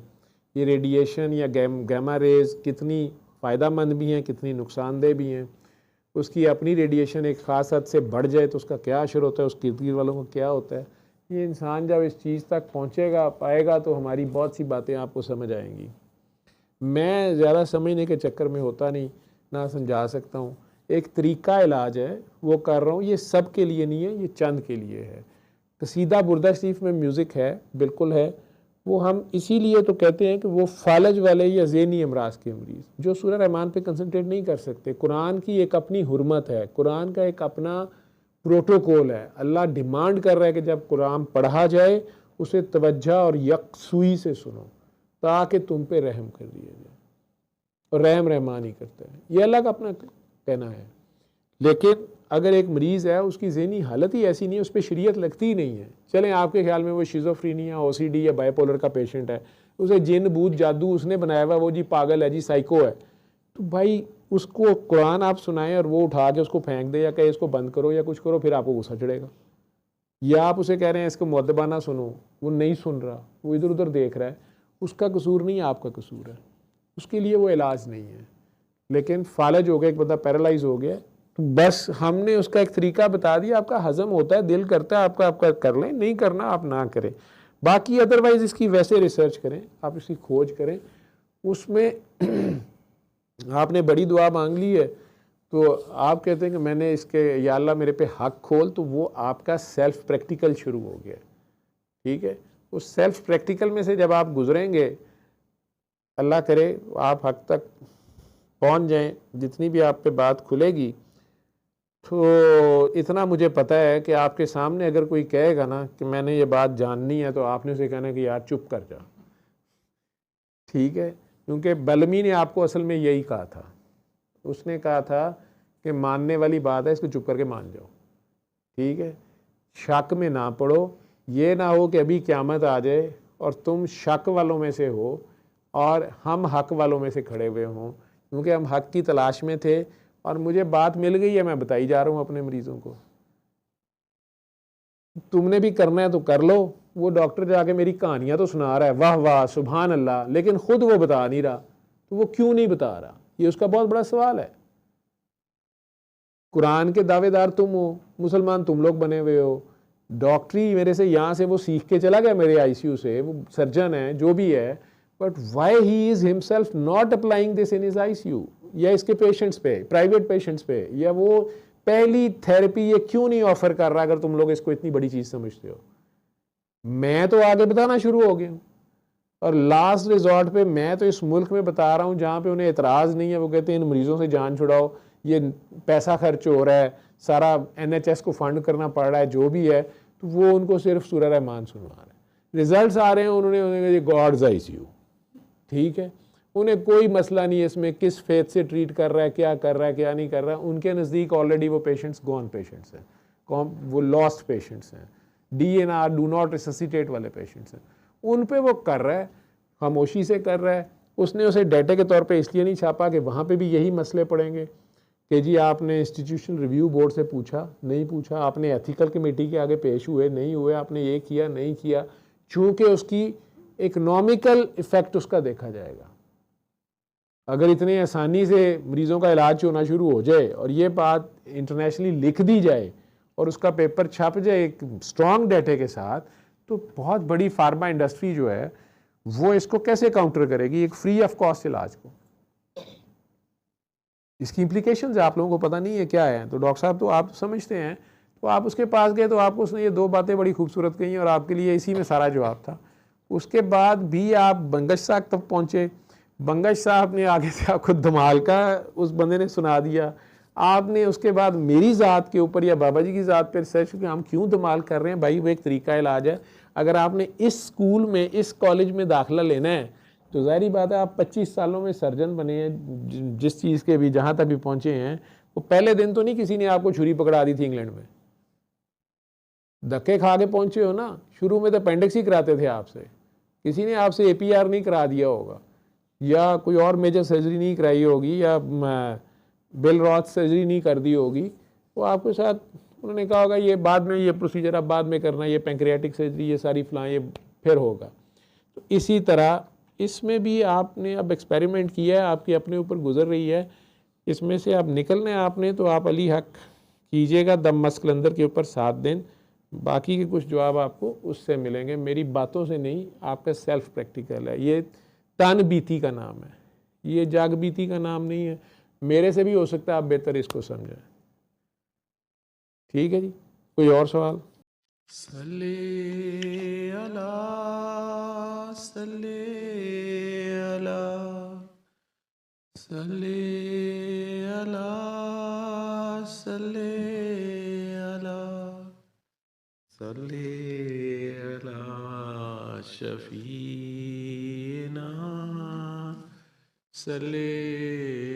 ये रेडिएशन या गैमा रेज कितनी फ़ायदेमंद भी हैं, कितनी नुकसानदेह भी हैं। उसकी अपनी रेडिएशन एक ख़ास हद से बढ़ जाए तो उसका क्या असर होता है, उस गिर्द गिर्द वालों को क्या होता है। ये इंसान जब इस चीज़ तक पहुँचेगा पाएगा तो हमारी बहुत सी बातें आपको समझ आएंगी। मैं ज़्यादा समझने के चक्कर में होता नहीं, ना समझा सकता हूँ। एक तरीका इलाज है वो कर रहा हूँ, ये सब के लिए नहीं है, ये चंद के लिए है। कसीदा बुर्दा शरीफ में म्यूज़िक है, बिल्कुल है। वो हम इसीलिए तो कहते हैं कि वो फालज वाले या ज़हनी अमराज के मरीज़ जो सूरह रहमान पे कंसंट्रेट नहीं कर सकते। कुरान की एक अपनी हुर्मत है, कुरान का एक अपना प्रोटोकॉल है। अल्लाह डिमांड कर रहा है कि जब कुरान पढ़ा जाए उसे तवज्जो और यकसुई से सुनो ताकि तुम पे रहम कर दिया जाए, और रहम रहमान ही करता है। ये अल्लाह का अपना कहना है। लेकिन अगर एक मरीज़ है उसकी ज़हनी हालत ही ऐसी नहीं है, उस पर शरीयत लगती ही नहीं है, चलें आपके ख्याल में वो शिज़ोफ्रीनिया, ओसीडी या बाइपोलर का पेशेंट है, उसे जिन भूत जादू उसने बनाया हुआ, वो जी पागल है जी, साइको है, तो भाई उसको कुरान आप सुनाएं और वो उठा के उसको फेंक दे या कहे इसको बंद करो या कुछ करो, फिर आपको गुस्सा चढ़ेगा। या आप उसे कह रहे हैं इसको मुअद्दबाना सुनो, वो नहीं सुन रहा, वो इधर उधर देख रहा है, उसका कसूर नहीं, आपका कसूर है, उसके लिए वो इलाज नहीं है। लेकिन फालज हो गया, एक बंदा पैरालाइज हो गया, तो बस हमने उसका एक तरीका बता दिया, आपका हजम होता है, दिल करता है आपका कर लें, नहीं करना आप ना करें। बाकी अदरवाइज इसकी वैसे रिसर्च करें, आप इसकी खोज करें। उसमें आपने बड़ी दुआ मांग ली है तो आप कहते हैं कि मैंने इसके या अल्लाह मेरे पे हक खोल, तो वो आपका सेल्फ प्रैक्टिकल शुरू हो गया। ठीक है, उस सेल्फ प्रैक्टिकल में से जब आप गुजरेंगे, अल्लाह करे आप हक तक पहुंच जाएं, जितनी भी आप पे बात खुलेगी, तो इतना मुझे पता है कि आपके सामने अगर कोई कहेगा ना कि मैंने ये बात जाननी है, तो आपने उसे कहना कि यार चुप कर जा। ठीक है, क्योंकि बलमी ने आपको असल में यही कहा था, उसने कहा था कि मानने वाली बात है, इसको चुप करके मान जाओ। ठीक है, शक में ना पड़ो, ये ना हो कि अभी क़यामत आ जाए और तुम शक वालों में से हो और हम हक वालों में से खड़े हुए हों, क्योंकि हम हक की तलाश में थे और मुझे बात मिल गई है, मैं बताई जा रहा हूँ अपने मरीजों को। तुमने भी करना है तो कर लो। वो डॉक्टर जाके मेरी कहानियां तो सुना रहा है, वाह वाह सुभान अल्लाह, लेकिन खुद वो बता नहीं रहा, तो वो क्यों नहीं बता रहा, ये उसका बहुत बड़ा सवाल है। कुरान के दावेदार तुम हो, मुसलमान तुम लोग बने हुए हो, डॉक्टरी मेरे से यहाँ से वो सीख के चला गया मेरे आईसीयू से, वो सर्जन है जो भी है, but why he is himself not applying this in his ICU या इसके पेशेंट्स पे, प्राइवेट पेशेंट्स पे, या वो पहली थेरेपी ये क्यों नहीं ऑफर कर रहा, अगर तुम लोग इसको इतनी बड़ी चीज समझते हो। मैं तो आगे बताना शुरू हो गया हूँ, और लास्ट रिजॉर्ट पे मैं तो इस मुल्क में बता रहा हूँ जहाँ पे उन्हें एतराज़ नहीं है, वो कहते हैं इन मरीजों से जान छुड़ाओ, ये पैसा खर्च हो रहा है, सारा NHS को फंड करना पड़ रहा है, जो भी है, तो वो उनको सिर्फ सूरह रहमान सुनवा रहे हैं। रिजल्ट्स आ रहे हैं, उन्होंने गॉड्स आईसीयू। ठीक है, उन्हें कोई मसला नहीं है इसमें किस फेथ से ट्रीट कर रहा है, क्या कर रहा है, क्या नहीं कर रहा है। उनके नज़दीक ऑलरेडी वो पेशेंट्स गॉन पेशेंट्स हैं, वो लॉस्ट पेशेंट्स हैं, DNR डू नॉट रिससिटेट वाले पेशेंट्स हैं, उन पे वो कर रहा है, खामोशी से कर रहा है। उसने उसे डाटे के तौर पे इसलिए नहीं छापा कि वहाँ पे भी यही मसले पड़ेंगे कि जी आपने इंस्टीट्यूशनल रिव्यू बोर्ड से पूछा, नहीं पूछा, आपने एथिकल कमेटी के आगे पेश हुए, नहीं हुए, आपने ये किया, नहीं किया, चूँकि उसकी इकनॉमिकल इफ़ेक्ट उसका देखा जाएगा। अगर इतने आसानी से मरीज़ों का इलाज होना शुरू हो जाए और ये बात इंटरनेशनली लिख दी जाए और उसका पेपर छप जाए एक स्ट्रॉन्ग डेटे के साथ, तो बहुत बड़ी फार्मा इंडस्ट्री जो है वो इसको कैसे काउंटर करेगी, एक फ्री ऑफ कॉस्ट इलाज को। इसकी इम्प्लीकेशंस आप लोगों को पता नहीं है क्या है, तो डॉक्टर साहब तो आप समझते हैं, तो आप उसके पास गए तो आपको उसने ये दो बातें बड़ी खूबसूरत कही और आपके लिए इसी में सारा जवाब था। उसके बाद भी आप बंगश साहब तक पहुँचे, बंगश साहब ने आगे से आपको धमाल का उस बंदे ने सुना दिया। आपने उसके बाद मेरी ज़ात के ऊपर या बाबा जी की ज़ात पर रिसर्च कि हम क्यों धमाल कर रहे हैं, भाई वो एक तरीका इलाज है। अगर आपने इस स्कूल में, इस कॉलेज में दाखिला लेना है, तो ज़ाहिर बात है आप 25 सालों में सर्जन बने हैं, जिस चीज़ के भी जहाँ तक भी पहुँचे हैं, वो पहले दिन तो नहीं किसी ने आपको छुरी पकड़ा दी थी इंग्लैंड में, धक्के खा के पहुँचे हो ना। शुरू में तो अपेंडिक्स ही कराते थे आपसे, किसी ने आपसे APR नहीं करा दिया होगा, या कोई और मेजर सर्जरी नहीं कराई होगी, या बेल रॉथ सर्जरी नहीं कर दी होगी, वो आपके साथ उन्होंने कहा होगा ये बाद में, ये प्रोसीजर आप बाद में करना, ये पैंक्रियाटिक सर्जरी, ये सारी फलां, ये फिर होगा। तो इसी तरह इसमें भी आपने अब एक्सपेरिमेंट किया है, आपकी अपने ऊपर गुजर रही है, इसमें से आप निकलना है आपने, तो आप अली हक कीजिएगा दम मस्कलंदर के ऊपर 7 दिन। बाकी के कुछ जवाब आपको उससे मिलेंगे, मेरी बातों से नहीं, आपका सेल्फ प्रैक्टिकल है। ये तन बीती का नाम है, ये जागबीती का नाम नहीं है। मेरे से भी हो सकता है आप बेहतर इसको समझें। ठीक है जी, कोई और सवाल? सल्ले अला सल्ले अला सल्ले अला सल्ले अला सल्ले अला शफीना सल्ले